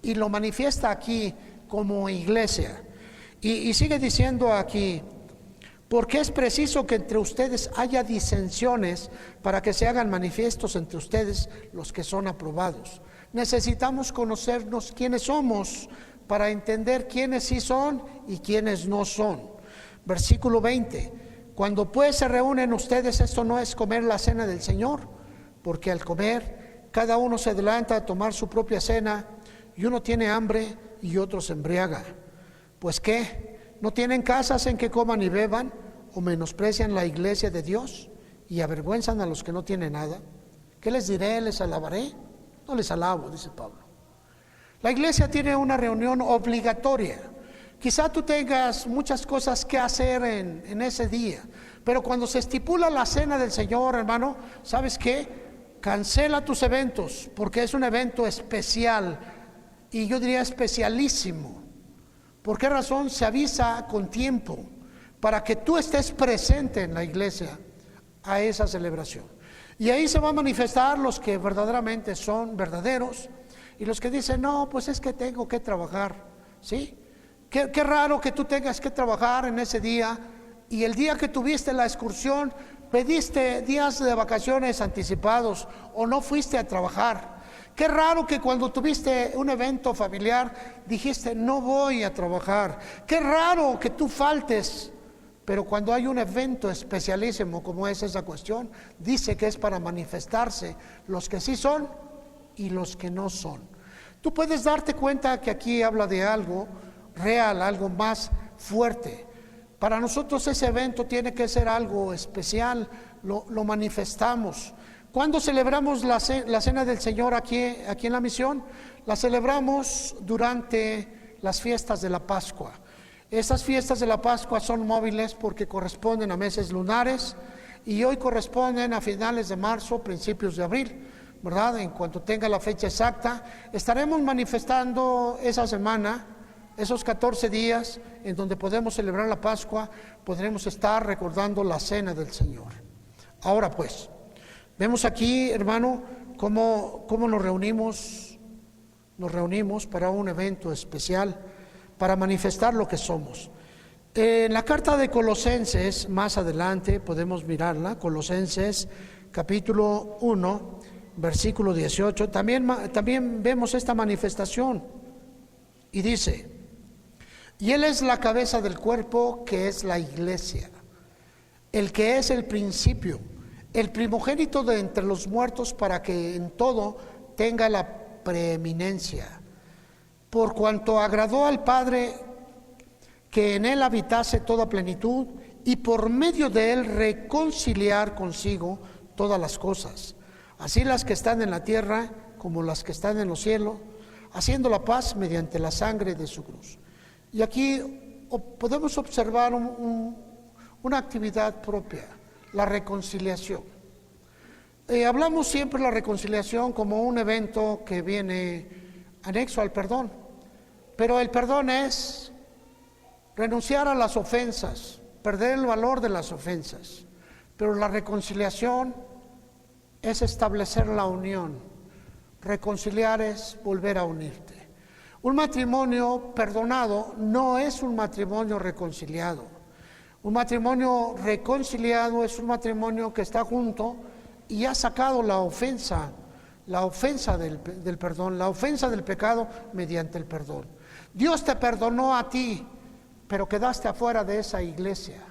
y lo manifiesta aquí como iglesia. Y sigue diciendo aquí, porque es preciso que entre ustedes haya disensiones para que se hagan manifiestos entre ustedes los que son aprobados. Necesitamos conocernos quiénes somos para entender quiénes sí son y quiénes no son. Versículo 20, cuando pues se reúnen ustedes, esto no es comer la cena del Señor, porque al comer cada uno se adelanta a tomar su propia cena y uno tiene hambre y otro se embriaga. Pues ¿qué? ¿No tienen casas en que coman y beban? ¿O menosprecian la iglesia de Dios y avergüenzan a los que no tienen nada? ¿Qué les diré? ¿Les alabaré? No les alabo, dice Pablo. La iglesia tiene una reunión obligatoria. Quizá tú tengas muchas cosas que hacer en ese día, pero cuando se estipula la cena del Señor, hermano, ¿sabes qué? Cancela tus eventos, porque es un evento especial y yo diría especialísimo. ¿Por qué razón? Se avisa con tiempo para que tú estés presente en la iglesia a esa celebración. Y ahí se va a manifestar los que verdaderamente son verdaderos y los que dicen, no, pues es que tengo que trabajar, ¿sí? Qué raro que tú tengas que trabajar en ese día y el día que tuviste la excursión pediste días de vacaciones anticipados o no fuiste a trabajar. Qué raro que cuando tuviste un evento familiar dijiste, no voy a trabajar. Qué raro que tú faltes. Pero cuando hay un evento especialísimo como es esa cuestión, dice que es para manifestarse los que sí son y los que no son. Tú puedes darte cuenta que aquí habla de algo real, algo más fuerte. Para nosotros ese evento tiene que ser algo especial, lo manifestamos. ¿Cuándo celebramos la cena del Señor aquí en la misión? La celebramos durante las fiestas de la Pascua. Estas fiestas de la Pascua son móviles porque corresponden a meses lunares y hoy corresponden a finales de marzo, principios de abril, ¿verdad? En cuanto tenga la fecha exacta, estaremos manifestando esa semana, esos 14 días en donde podemos celebrar la Pascua, podremos estar recordando la cena del Señor. Ahora pues, vemos aquí, hermano, cómo nos reunimos para un evento especial, para manifestar lo que somos. En la carta de Colosenses, más adelante podemos mirarla, Colosenses capítulo 1, versículo 18, también vemos esta manifestación y dice: y Él es la cabeza del cuerpo, que es la iglesia, el que es el principio, el primogénito de entre los muertos, para que en todo tenga la preeminencia, por cuanto agradó al Padre que en Él habitase toda plenitud, y por medio de Él reconciliar consigo todas las cosas, así las que están en la tierra como las que están en los cielos, haciendo la paz mediante la sangre de su cruz. Y aquí podemos observar una actividad propia, la reconciliación. Hablamos siempre de la reconciliación como un evento que viene anexo al perdón, pero el perdón es renunciar a las ofensas, perder el valor de las ofensas, pero la reconciliación es establecer la unión. Reconciliar es volver a unirte. Un matrimonio perdonado no es un matrimonio reconciliado. Un matrimonio reconciliado es un matrimonio que está junto y ha sacado la ofensa del perdón, la ofensa del pecado mediante el perdón. Dios te perdonó a ti, pero quedaste afuera de esa iglesia.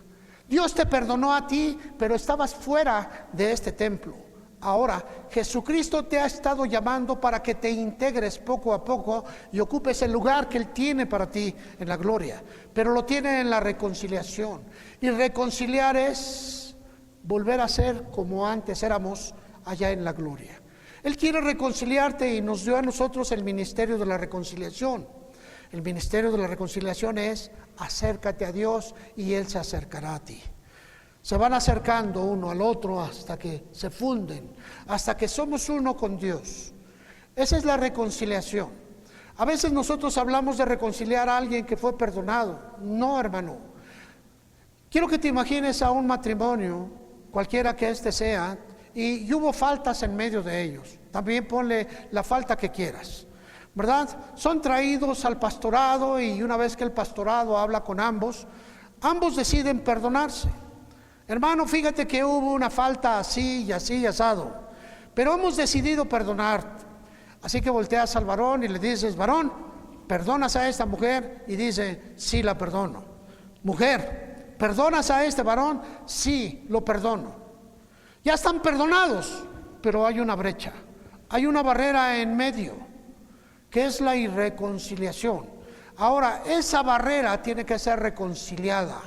Dios te perdonó a ti, pero estabas fuera de este templo. Ahora, Jesucristo te ha estado llamando para que te integres poco a poco y ocupes el lugar que Él tiene para ti en la gloria, pero lo tiene en la reconciliación. Y reconciliar es volver a ser como antes éramos allá en la gloria. Él quiere reconciliarte y nos dio a nosotros el ministerio de la reconciliación. El ministerio de la reconciliación es: acércate a Dios y Él se acercará a ti. Se van acercando uno al otro hasta que se funden, hasta que somos uno con Dios. Esa es la reconciliación. A veces nosotros hablamos de reconciliar a alguien que fue perdonado. No, hermano. Quiero que te imagines a un matrimonio, cualquiera que este sea, y hubo faltas en medio de ellos. También ponle la falta que quieras, ¿verdad? Son traídos al pastorado y una vez que el pastorado habla con ambos deciden perdonarse. Hermano, fíjate que hubo una falta así y así y asado, pero hemos decidido perdonar. Así que volteas al varón y le dices: varón, ¿perdonas a esta mujer? Y dice: sí, la perdono. Mujer, ¿perdonas a este varón? Sí, lo perdono. Ya están perdonados, pero hay una brecha, hay una barrera en medio, que es la irreconciliación. Ahora, esa barrera tiene que ser reconciliada.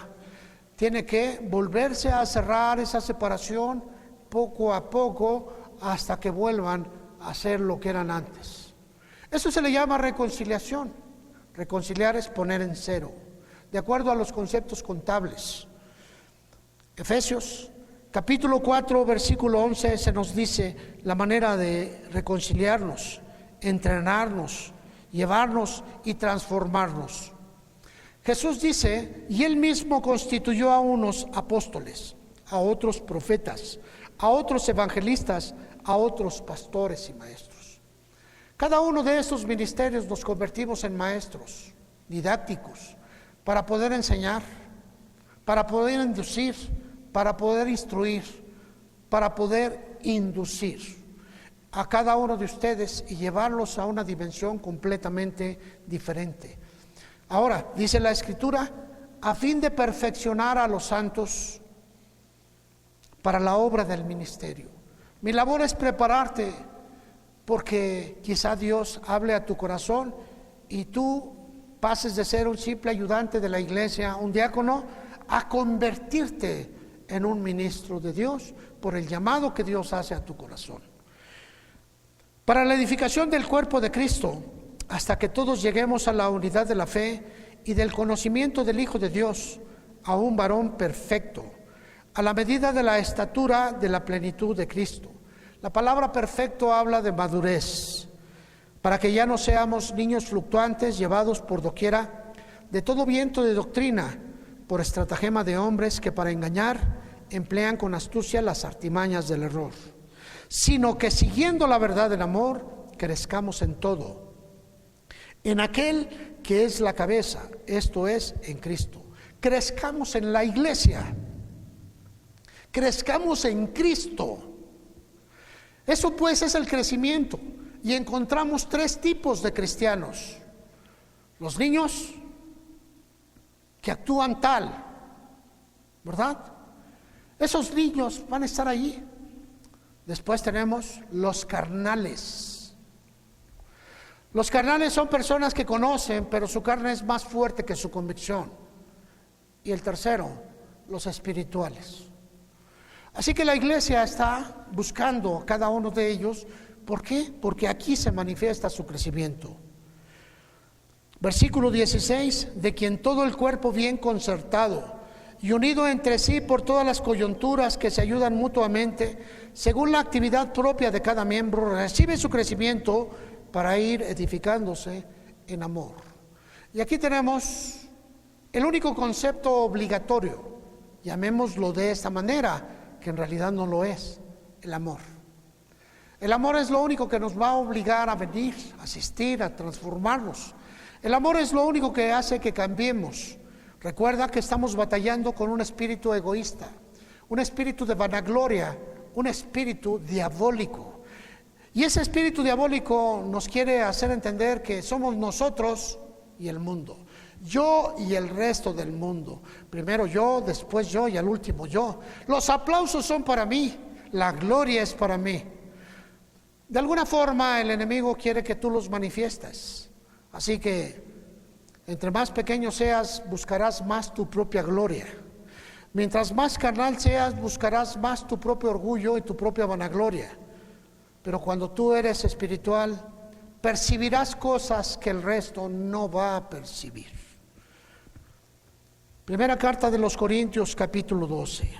Tiene que volverse a cerrar esa separación poco a poco hasta que vuelvan a ser lo que eran antes. Eso se le llama reconciliación. Reconciliar es poner en cero, de acuerdo a los conceptos contables. Efesios capítulo 4, versículo 11 se nos dice la manera de reconciliarnos, entrenarnos, llevarnos y transformarnos. Jesús dice: y Él mismo constituyó a unos apóstoles, a otros profetas, a otros evangelistas, a otros pastores y maestros. Cada uno de estos ministerios nos convertimos en maestros didácticos para poder enseñar, para poder inducir, para poder instruir, para poder inducir a cada uno de ustedes y llevarlos a una dimensión completamente diferente. Ahora, dice la Escritura, a fin de perfeccionar a los santos para la obra del ministerio. Mi labor es prepararte porque quizá Dios hable a tu corazón y tú pases de ser un simple ayudante de la iglesia, un diácono, a convertirte en un ministro de Dios por el llamado que Dios hace a tu corazón. Para la edificación del cuerpo de Cristo, hasta que todos lleguemos a la unidad de la fe y del conocimiento del Hijo de Dios, a un varón perfecto, a la medida de la estatura de la plenitud de Cristo. La palabra perfecto habla de madurez, para que ya no seamos niños fluctuantes, llevados por doquiera de todo viento de doctrina, por estratagema de hombres que para engañar emplean con astucia las artimañas del error, sino que siguiendo la verdad del amor, crezcamos en todo, en aquel que es la cabeza, esto es, en Cristo. Crezcamos en la iglesia, crezcamos en Cristo. Eso pues es el crecimiento. Y encontramos tres tipos de cristianos: los niños que actúan tal, ¿verdad? Esos niños van a estar allí. Después tenemos los carnales. Los carnales son personas que conocen, pero su carne es más fuerte que su convicción. Y el tercero, los espirituales. Así que la iglesia está buscando a cada uno de ellos. ¿Por qué? Porque aquí se manifiesta su crecimiento. Versículo 16, de quien todo el cuerpo bien concertado y unido entre sí por todas las coyunturas que se ayudan mutuamente, según la actividad propia de cada miembro, recibe su crecimiento para ir edificándose en amor. Y aquí tenemos el único concepto obligatorio, llamémoslo de esta manera, que en realidad no lo es: el amor. El amor es lo único que nos va a obligar a venir, a asistir, a transformarnos. El amor es lo único que hace que cambiemos. Recuerda que estamos batallando con un espíritu egoísta, un espíritu de vanagloria, un espíritu diabólico. Y ese espíritu diabólico nos quiere hacer entender que somos nosotros y el mundo. Yo y el resto del mundo. Primero yo, después yo y al último yo. Los aplausos son para mí, la gloria es para mí. De alguna forma el enemigo quiere que tú los manifiestes. Así que entre más pequeño seas, buscarás más tu propia gloria. Mientras más carnal seas, buscarás más tu propio orgullo y tu propia vanagloria. Pero cuando tú eres espiritual, percibirás cosas que el resto no va a percibir. Primera carta de los Corintios, capítulo 12.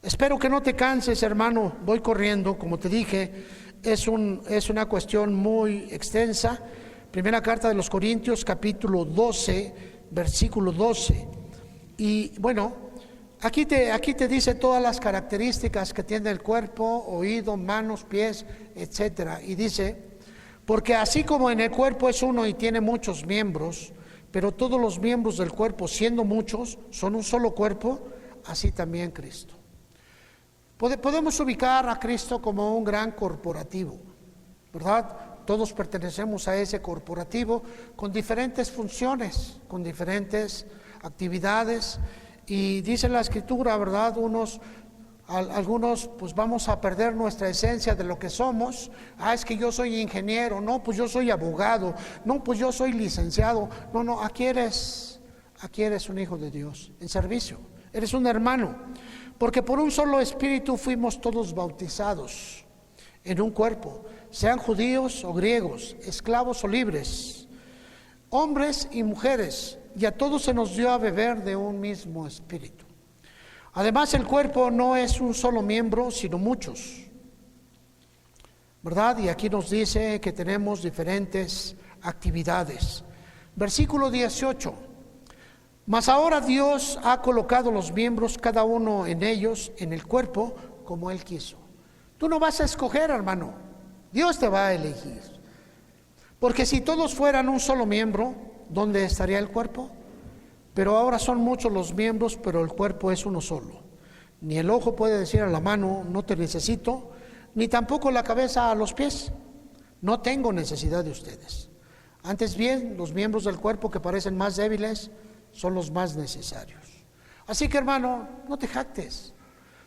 Espero que no te canses, hermano. Voy corriendo, como te dije, es una cuestión muy extensa. Primera carta de los Corintios, capítulo 12, versículo 12. Y bueno, aquí te dice todas las características que tiene el cuerpo: oído, manos, pies, etcétera. Y dice: porque así como en el cuerpo es uno y tiene muchos miembros, pero todos los miembros del cuerpo, siendo muchos, son un solo cuerpo, así también Cristo. Podemos ubicar a Cristo como un gran corporativo, ¿verdad? Todos pertenecemos a ese corporativo con diferentes funciones, con diferentes actividades. Y dice la Escritura, ¿verdad? Algunos pues vamos a perder nuestra esencia de lo que somos. Es que yo soy ingeniero, no, pues yo soy abogado, no, pues yo soy licenciado. No, aquí eres un hijo de Dios en servicio, eres un hermano, porque por un solo espíritu fuimos todos bautizados en un cuerpo, sean judíos o griegos, esclavos o libres, hombres y mujeres, y a todos se nos dio a beber de un mismo espíritu. Además, el cuerpo no es un solo miembro, sino muchos, ¿verdad? Y aquí nos dice que tenemos diferentes actividades. Versículo 18. Mas ahora Dios ha colocado los miembros, cada uno en ellos, en el cuerpo, como Él quiso. Tú no vas a escoger, hermano. Dios te va a elegir. Porque si todos fueran un solo miembro, ¿dónde estaría el cuerpo? Pero ahora son muchos los miembros, pero el cuerpo es uno solo. Ni el ojo puede decir a la mano, no te necesito, ni tampoco la cabeza a los pies, no tengo necesidad de ustedes. Antes bien, los miembros del cuerpo que parecen más débiles son los más necesarios. Así que, hermano, no te jactes.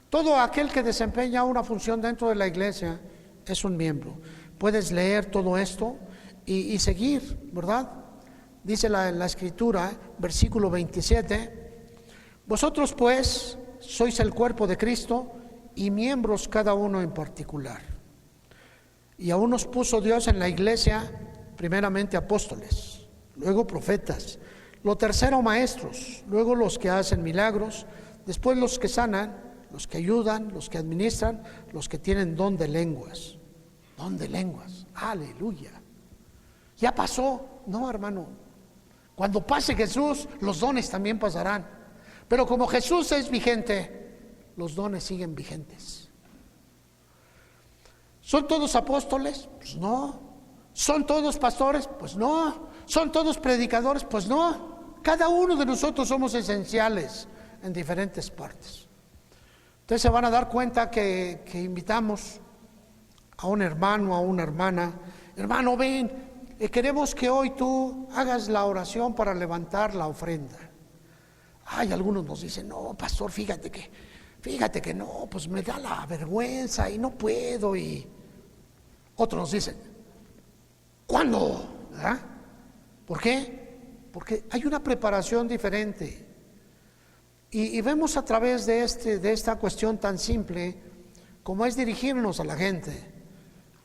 Todo aquel que desempeña una función dentro de la iglesia es un miembro. puedes leer todo esto y seguir, ¿verdad? Dice la Escritura, versículo 27, vosotros pues sois el cuerpo de Cristo y miembros cada uno en particular. Y aún nos puso Dios en la iglesia, primeramente apóstoles, luego profetas, lo tercero maestros, luego los que hacen milagros, después los que sanan, los que ayudan, los que administran, los que tienen don de lenguas. Don de lenguas, aleluya. ¿Ya pasó? No, hermano. Cuando pase Jesús, los dones también pasarán. Pero como Jesús es vigente, los dones siguen vigentes. ¿Son todos apóstoles? Pues no. ¿Son todos pastores? Pues no. ¿Son todos predicadores? Pues no. Cada uno de nosotros somos esenciales en diferentes partes. Ustedes se van a dar cuenta que invitamos a un hermano, a una hermana. Hermano, ven, queremos que hoy tú hagas la oración para levantar la ofrenda. Ay, algunos nos dicen, no, pastor, fíjate que no, pues me da la vergüenza y no puedo. Y otros nos dicen, ¿cuándo? ¿Verdad? ¿Por qué? Porque hay una preparación diferente. Y vemos a través de esta cuestión tan simple como es dirigirnos a la gente.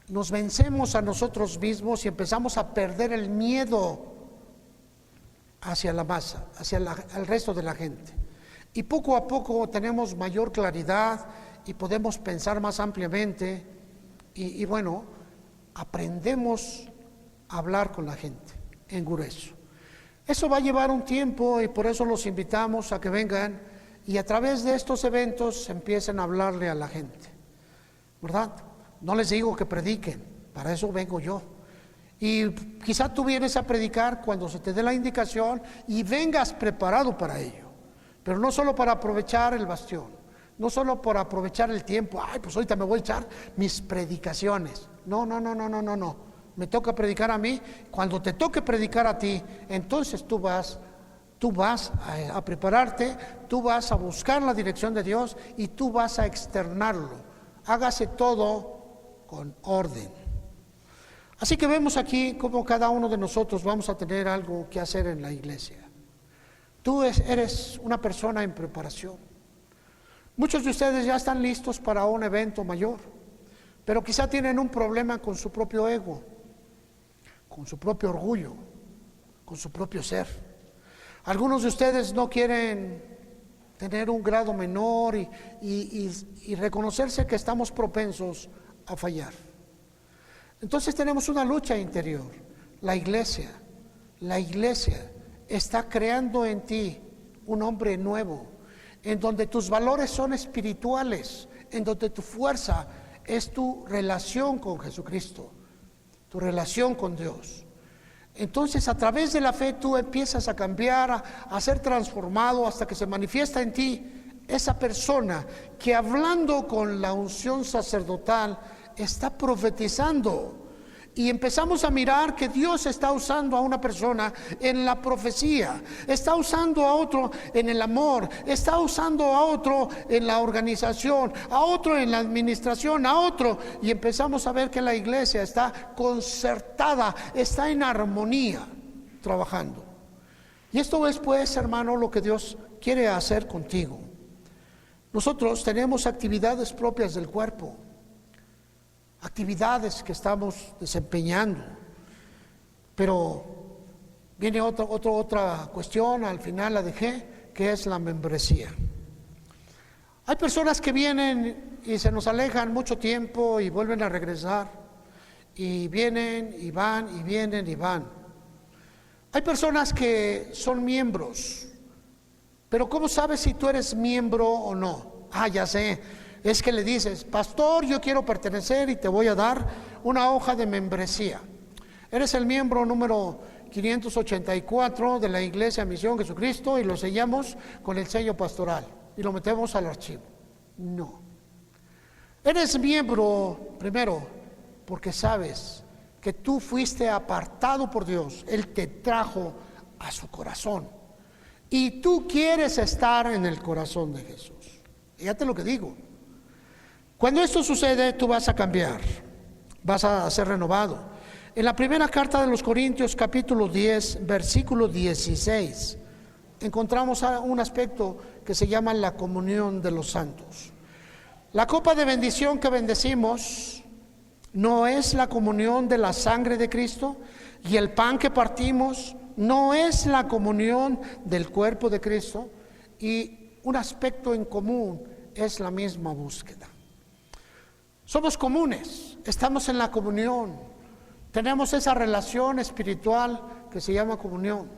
Nos vencemos a nosotros mismos y empezamos a perder el miedo hacia la masa, hacia el resto de la gente. Y poco a poco tenemos mayor claridad y podemos pensar más ampliamente y bueno, aprendemos a hablar con la gente en grueso. Eso va a llevar un tiempo y por eso los invitamos a que vengan y a través de estos eventos empiecen a hablarle a la gente, ¿verdad? No les digo que prediquen, para eso vengo yo. Y quizá tú vienes a predicar cuando se te dé la indicación y vengas preparado para ello. Pero no solo para aprovechar el bastión, no solo para aprovechar el tiempo. Ay, pues ahorita me voy a echar mis predicaciones. No. Me toca predicar a mí. Cuando te toque predicar a ti, entonces tú vas a prepararte, tú vas a buscar la dirección de Dios y tú vas a externarlo. Hágase todo con orden. Así que vemos aquí cómo cada uno de nosotros vamos a tener algo que hacer en la iglesia. Tú eres una persona en preparación. Muchos de ustedes ya están listos para un evento mayor, pero quizá tienen un problema con su propio ego, con su propio orgullo, con su propio ser. Algunos de ustedes no quieren tener un grado menor y reconocerse que estamos propensos a fallar. Entonces tenemos una lucha interior. La iglesia está creando en ti un hombre nuevo, en donde tus valores son espirituales, en donde tu fuerza es tu relación con Jesucristo, tu relación con Dios. Entonces a través de la fe tú empiezas a cambiar, a ser transformado hasta que se manifiesta en ti esa persona que hablando con la unción sacerdotal está profetizando. Y empezamos a mirar que Dios está usando a una persona en la profecía, está usando a otro en el amor, está usando a otro en la organización, a otro en la administración, a otro. Y empezamos a ver que la iglesia está concertada, está en armonía, trabajando. Y esto es pues, hermano, lo que Dios quiere hacer contigo. Nosotros tenemos actividades propias del cuerpo, actividades que estamos desempeñando, pero viene otra cuestión, al final la dejé, que es la membresía. Hay personas que vienen y se nos alejan mucho tiempo y vuelven a regresar, y vienen y van, y vienen y van. Hay personas que son miembros, pero ¿cómo sabes si tú eres miembro o no? Ya sé. Es que le dices, pastor, yo quiero pertenecer y te voy a dar una hoja de membresía. Eres el miembro número 584 de la Iglesia Misión Jesucristo y lo sellamos con el sello pastoral y lo metemos al archivo. No. Eres miembro, primero, porque sabes que tú fuiste apartado por Dios. Él te trajo a su corazón y tú quieres estar en el corazón de Jesús. Fíjate lo que digo. Cuando esto sucede, tú vas a cambiar. vas a ser renovado. En la primera carta de los Corintios, capítulo 10, versículo 16, encontramos un aspecto que se llama la comunión de los santos. La copa de bendición que bendecimos no es la comunión de la sangre de Cristo, y el pan que partimos no es la comunión del cuerpo de Cristo, y un aspecto en común es la misma búsqueda. Somos comunes, estamos en la comunión, tenemos esa relación espiritual que se llama comunión.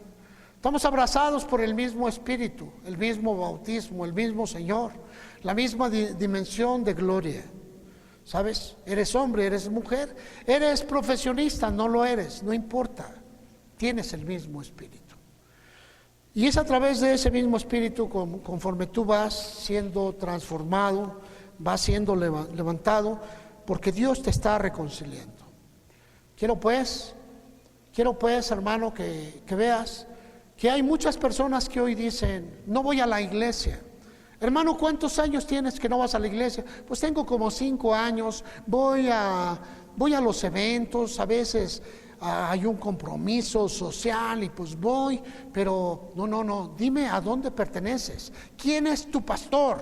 Estamos abrazados por el mismo Espíritu, el mismo bautismo, el mismo Señor, la misma dimensión de gloria. ¿Sabes? Eres hombre, eres mujer, eres profesionista, no lo eres, no importa, tienes el mismo Espíritu. Y es a través de ese mismo Espíritu, conforme tú vas siendo transformado, vas siendo levantado, porque Dios te está reconciliando. Quiero pues, hermano, que veas que hay muchas personas que hoy dicen: no voy a la iglesia. Hermano, ¿cuántos años tienes que no vas a la iglesia? Pues tengo como 5 años, voy a los eventos, a veces hay un compromiso social y pues voy, pero no, dime a dónde perteneces, quién es tu pastor,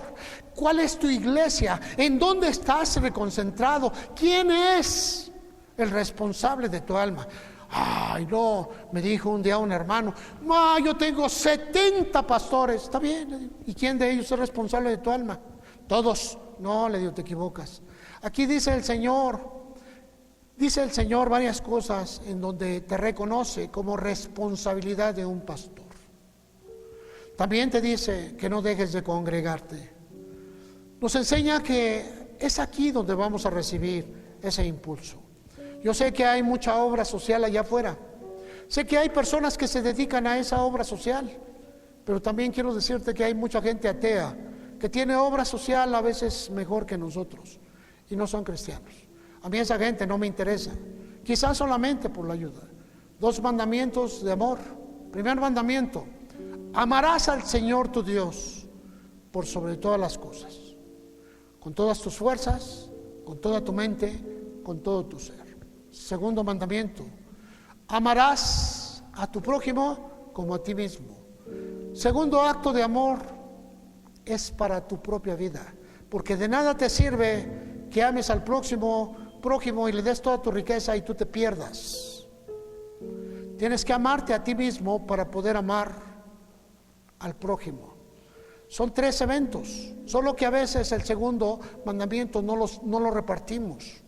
cuál es tu iglesia, en dónde estás reconcentrado, quién es el responsable de tu alma. Ay, no, me dijo un día un hermano: yo tengo 70 pastores. Está bien, ¿y quién de ellos es responsable de tu alma? Todos. No, le digo, te equivocas. Aquí dice el Señor varias cosas en donde te reconoce como responsabilidad de un pastor. También te dice que no dejes de congregarte. Nos enseña que es aquí donde vamos a recibir ese impulso. Yo sé que hay mucha obra social allá afuera. Sé que hay personas que se dedican a esa obra social, pero también quiero decirte que hay mucha gente atea que tiene obra social a veces mejor que nosotros y no son cristianos. A mí esa gente no me interesa, quizás solamente por la ayuda. 2 mandamientos de amor. Primer mandamiento: amarás al Señor tu Dios por sobre todas las cosas, con todas tus fuerzas, con toda tu mente, con todo tu ser. Segundo mandamiento: amarás a tu prójimo como a ti mismo. Segundo acto de amor es para tu propia vida, porque de nada te sirve que ames al prójimo y le des toda tu riqueza y tú te pierdas. Tienes que amarte a ti mismo para poder amar al prójimo. Son 3 eventos, solo que a veces el segundo mandamiento no lo repartimos.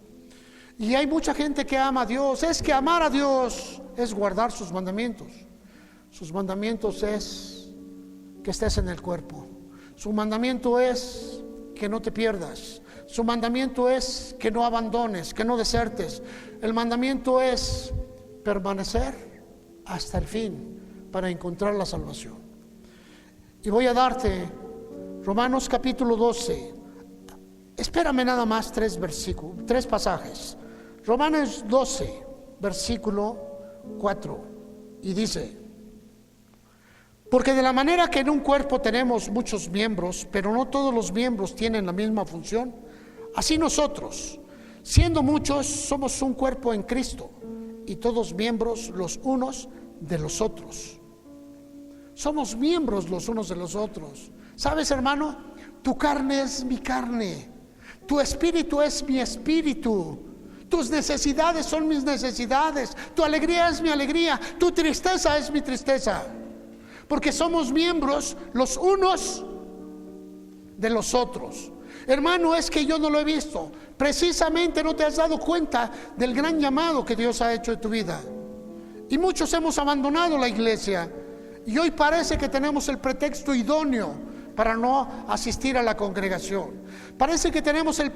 Y hay mucha gente que ama a Dios. Es que amar a Dios es guardar sus mandamientos. Sus mandamientos es que estés en el cuerpo. Su mandamiento es que no te pierdas. Su mandamiento es que no abandones, que no desertes. El mandamiento es permanecer hasta el fin para encontrar la salvación. Y voy a darte Romanos capítulo 12. Espérame nada más 3 pasajes. Romanos 12, versículo 4, y dice: porque de la manera que en un cuerpo tenemos muchos miembros, pero no todos los miembros tienen la misma función, así nosotros, siendo muchos, somos un cuerpo en Cristo, y todos miembros los unos de los otros. Somos miembros los unos de los otros. ¿Sabes, hermano? Tu carne es mi carne, tu espíritu es mi espíritu. Tus necesidades son mis necesidades, tu alegría es mi alegría, tu tristeza es mi tristeza, porque somos miembros los unos de los otros. Hermano, es que yo no lo he visto. Precisamente no te has dado cuenta del gran llamado que Dios ha hecho en tu vida. Y muchos hemos abandonado la iglesia y hoy parece que tenemos el pretexto idóneo para no asistir a la congregación. Parece que tenemos el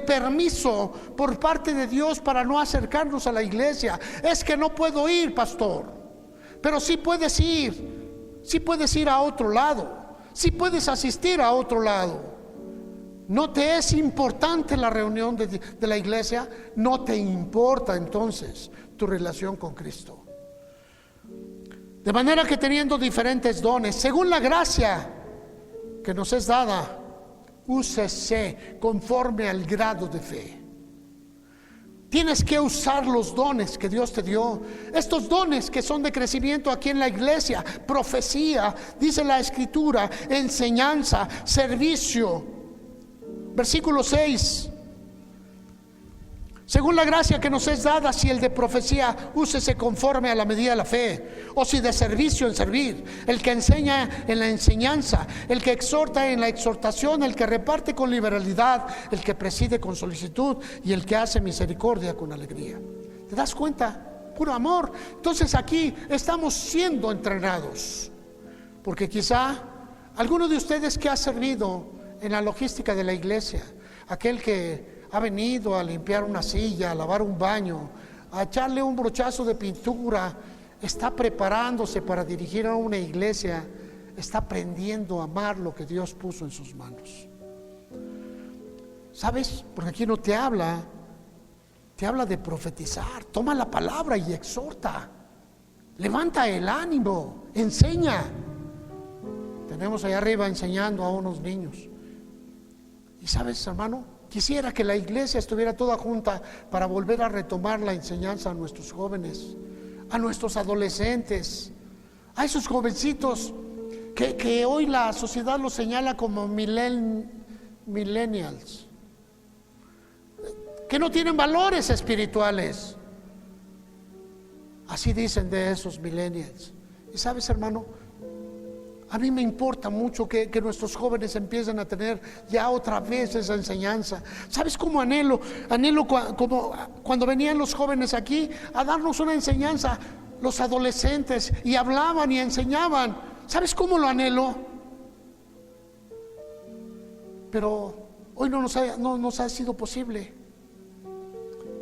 permiso por parte de Dios para no acercarnos a la iglesia. Es que no puedo ir, pastor. Pero sí puedes ir a otro lado, sí puedes asistir a otro lado. ¿No te es importante la reunión de la iglesia? No te importa entonces tu relación con Cristo. De manera que teniendo diferentes dones, según la gracia que nos es dada, úsese conforme al grado de fe. Tienes que usar los dones que Dios te dio. Estos dones que son de crecimiento aquí en la iglesia: profecía, dice la Escritura, enseñanza, servicio. Versículo 6. Según la gracia que nos es dada, si el de profecía, úsese conforme a la medida de la fe, o si de servicio, en servir; el que enseña, en la enseñanza; el que exhorta, en la exhortación; el que reparte, con liberalidad; el que preside, con solicitud; y el que hace misericordia, con alegría. ¿Te das cuenta? Puro amor. Entonces aquí estamos siendo entrenados, porque quizá alguno de ustedes que ha servido en la logística de la iglesia, aquel que ha venido a limpiar una silla, a lavar un baño, a echarle un brochazo de pintura, está preparándose para dirigir a una iglesia, está aprendiendo a amar lo que Dios puso en sus manos. ¿Sabes? Porque aquí no te habla de profetizar. Toma la palabra y exhorta, levanta el ánimo, enseña. Tenemos allá arriba enseñando a unos niños. Y sabes, hermano, quisiera que la iglesia estuviera toda junta para volver a retomar la enseñanza a nuestros jóvenes, a nuestros adolescentes, a esos jovencitos que hoy la sociedad los señala como millennials, que no tienen valores espirituales. Así dicen de esos millennials. Y sabes, hermano, a mí me importa mucho que nuestros jóvenes empiecen a tener ya otra vez esa enseñanza. ¿Sabes cómo anhelo como cuando venían los jóvenes aquí a darnos una enseñanza, los adolescentes, y hablaban y enseñaban? ¿Sabes cómo lo anhelo? Pero hoy no nos ha sido posible.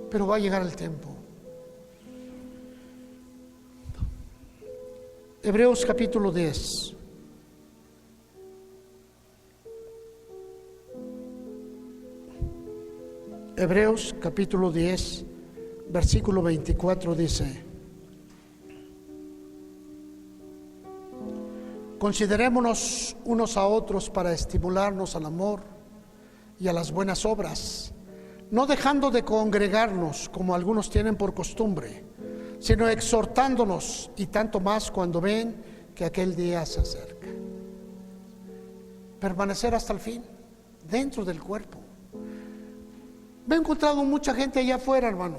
Pero va a llegar el tiempo. Hebreos capítulo 10. Hebreos capítulo 10, versículo 24 dice: considerémonos unos a otros para estimularnos al amor y a las buenas obras, no dejando de congregarnos como algunos tienen por costumbre, sino exhortándonos, y tanto más cuando ven que aquel día se acerca. Permanecer hasta el fin, dentro del cuerpo. Me he encontrado mucha gente allá afuera, hermano,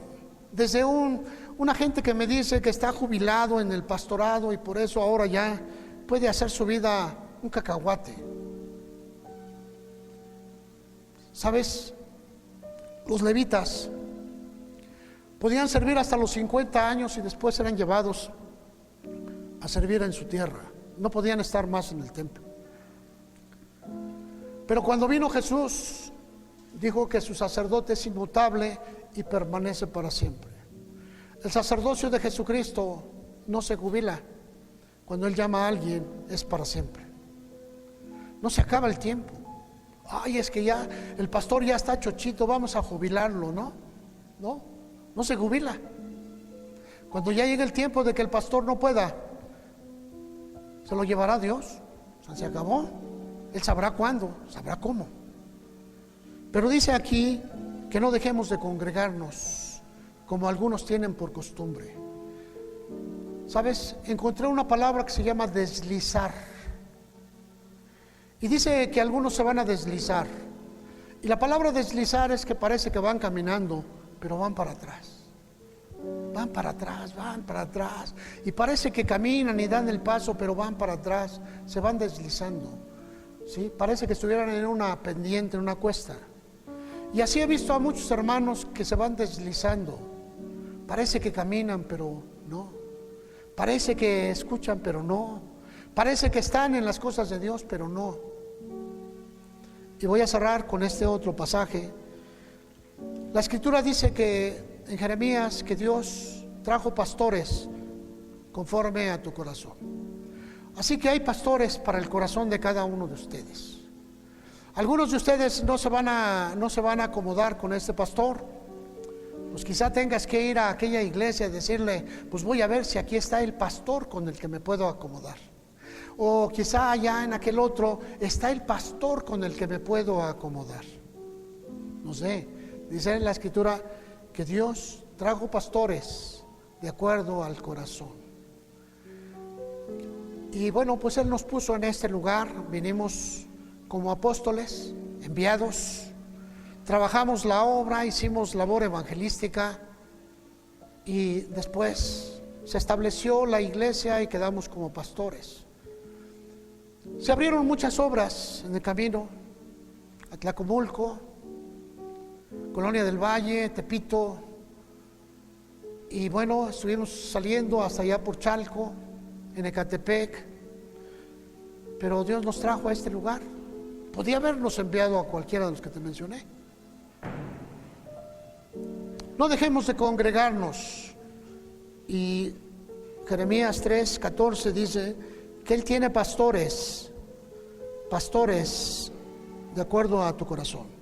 desde una gente que me dice que está jubilado en el pastorado y por eso ahora ya puede hacer su vida un cacahuate. ¿Sabes? Los levitas podían servir hasta los 50 años y después eran llevados a servir en su tierra. No podían estar más en el templo. Pero cuando vino Jesús, dijo que su sacerdote es inmutable y permanece para siempre. El sacerdocio de Jesucristo no se jubila. Cuando Él llama a alguien, es para siempre. No se acaba el tiempo. Ay, es que ya el pastor ya está chochito, vamos a jubilarlo, ¿no? No se jubila. Cuando ya llegue el tiempo de que el pastor no pueda, se lo llevará Dios. O sea, se acabó. Él sabrá cuándo, sabrá cómo. Pero dice aquí que no dejemos de congregarnos como algunos tienen por costumbre. ¿Sabes? Encontré una palabra que se llama deslizar. Y dice que algunos se van a deslizar. Y la palabra deslizar es que parece que van caminando, pero van para atrás. Van para atrás, van para atrás. Y parece que caminan y dan el paso, pero van para atrás. Se van deslizando. ¿Sí? Parece que estuvieran en una pendiente, en una cuesta. Y así he visto a muchos hermanos que se van deslizando. Parece que caminan, pero no. Parece que escuchan, pero no. Parece que están en las cosas de Dios, pero no. Y voy a cerrar con este otro pasaje. La Escritura dice que en Jeremías que Dios trajo pastores conforme a tu corazón. Así que hay pastores para el corazón de cada uno de ustedes. Algunos de ustedes no se van a acomodar con este pastor. Pues quizá tengas que ir a aquella iglesia y decirle, pues voy a ver si aquí está el pastor con el que me puedo acomodar. O quizá allá en aquel otro está el pastor con el que me puedo acomodar. No sé, dice en la Escritura que Dios trajo pastores de acuerdo al corazón. Y bueno, pues Él nos puso en este lugar, vinimos como apóstoles, enviados, trabajamos la obra, hicimos labor evangelística y después se estableció la iglesia y quedamos como pastores. Se abrieron muchas obras en el camino, Atlacomulco, Colonia del Valle, Tepito, y bueno, estuvimos saliendo hasta allá por Chalco, en Ecatepec, pero Dios nos trajo a este lugar. Podía habernos enviado a cualquiera de los que te mencioné. No dejemos de congregarnos. Y Jeremías 3:14 dice que Él tiene pastores de acuerdo a tu corazón.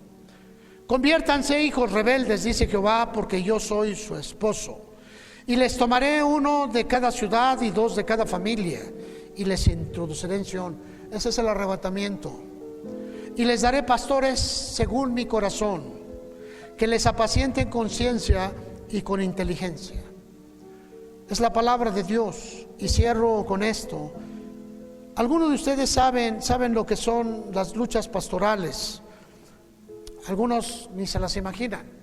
Conviértanse, hijos rebeldes, dice Jehová, porque yo soy su esposo. Y les tomaré 1 de cada ciudad y 2 de cada familia, y les introduciré en Sión. Ese es el arrebatamiento. Y les daré pastores según mi corazón, que les apacienten con ciencia y con inteligencia. Es la palabra de Dios. Y cierro con esto. Algunos de ustedes saben lo que son las luchas pastorales. Algunos ni se las imaginan.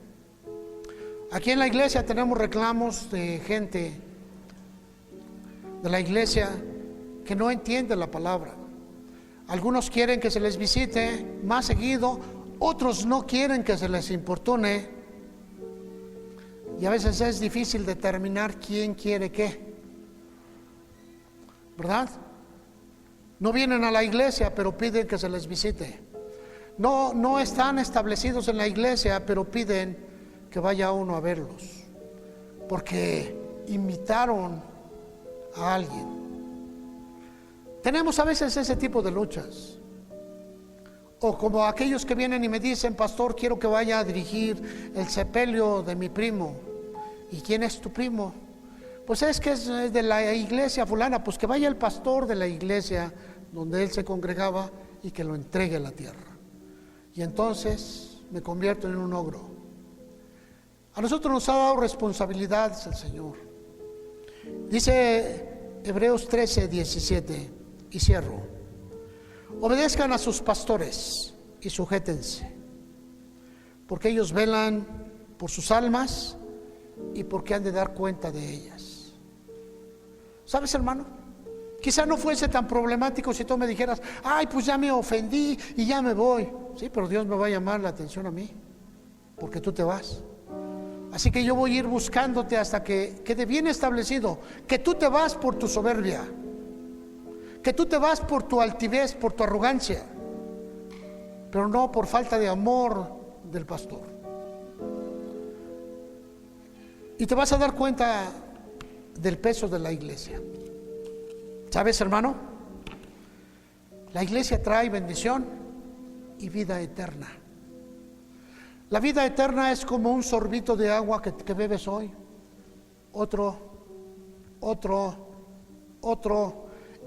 Aquí en la iglesia tenemos reclamos de gente de la iglesia que no entiende la palabra. Algunos quieren que se les visite más seguido, otros no quieren que se les importune, y a veces es difícil determinar quién quiere qué, ¿verdad? No vienen a la iglesia, pero piden que se les visite. No están establecidos en la iglesia, pero piden que vaya uno a verlos, porque invitaron a alguien. Tenemos a veces ese tipo de luchas. O como aquellos que vienen y me dicen: pastor, quiero que vaya a dirigir el sepelio de mi primo. ¿Y quién es tu primo? Pues es que es de la iglesia fulana. Pues que vaya el pastor de la iglesia donde él se congregaba y que lo entregue a la tierra. Y entonces me convierto en un ogro. A nosotros nos ha dado responsabilidades el Señor. Dice Hebreos 13:17, y cierro: obedezcan a sus pastores y sujétense, porque ellos velan por sus almas y porque han de dar cuenta de ellas. ¿Sabes, hermano? Quizá no fuese tan problemático si tú me dijeras: ay, pues ya me ofendí y ya me voy. Sí, pero Dios me va a llamar la atención a mí, porque tú te vas. Así que yo voy a ir buscándote hasta que quede bien establecido que tú te vas por tu soberbia, que tú te vas por tu altivez, por tu arrogancia, pero no por falta de amor del pastor. Y te vas a dar cuenta del peso de la iglesia. ¿Sabes, hermano? La iglesia trae bendición y vida eterna. La vida eterna es como un sorbito de agua que bebes hoy, otro,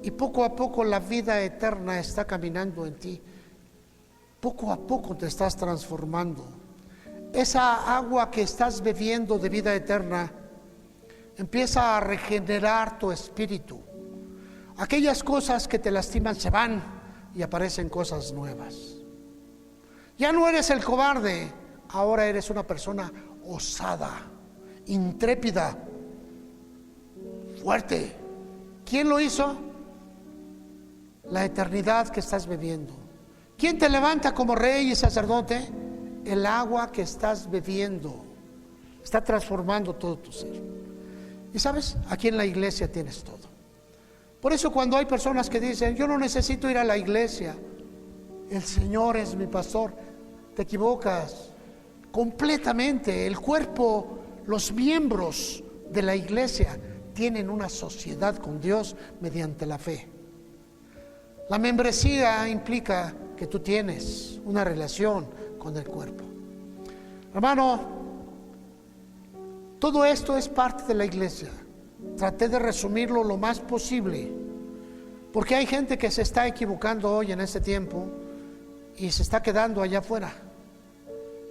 y poco a poco la vida eterna está caminando en ti. Poco a poco te estás transformando. Esa agua que estás bebiendo de vida eterna empieza a regenerar tu espíritu. Aquellas cosas que te lastiman se van y aparecen cosas nuevas. Ya no eres el cobarde. Ahora eres una persona osada, intrépida, fuerte. ¿Quién lo hizo? La eternidad que estás bebiendo. ¿Quién te levanta como rey y sacerdote? El agua que estás bebiendo está transformando todo tu ser. Y sabes, aquí en la iglesia tienes todo. Por eso cuando hay personas que dicen: yo no necesito ir a la iglesia, el Señor es mi pastor, te equivocas completamente. El cuerpo, los miembros de la iglesia tienen una sociedad con Dios mediante la fe. La membresía implica que tú tienes una relación con el cuerpo. Hermano, todo esto es parte de la iglesia. Traté de resumirlo lo más posible, porque hay gente que se está equivocando hoy en este tiempo y se está quedando allá afuera.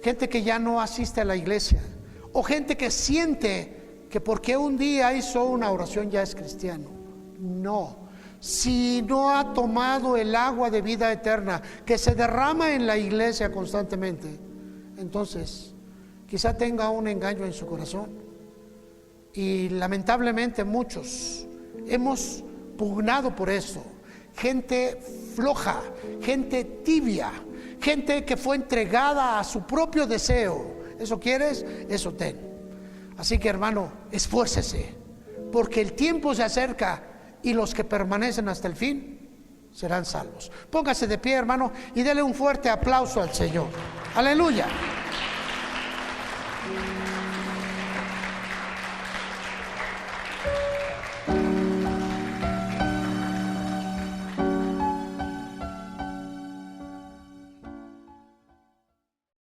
Gente que ya no asiste a la iglesia, o gente que siente que porque un día hizo una oración ya es cristiano. No, si no ha tomado el agua de vida eterna que se derrama en la iglesia constantemente, entonces quizá tenga un engaño en su corazón. Y lamentablemente muchos hemos pugnado por eso. Gente floja, gente tibia, gente que fue entregada a su propio deseo. ¿Eso quieres? Eso ten. Así que, hermano, esfuércese, porque el tiempo se acerca y los que permanecen hasta el fin serán salvos. Póngase de pie, hermano, y dele un fuerte aplauso al Señor. Aleluya.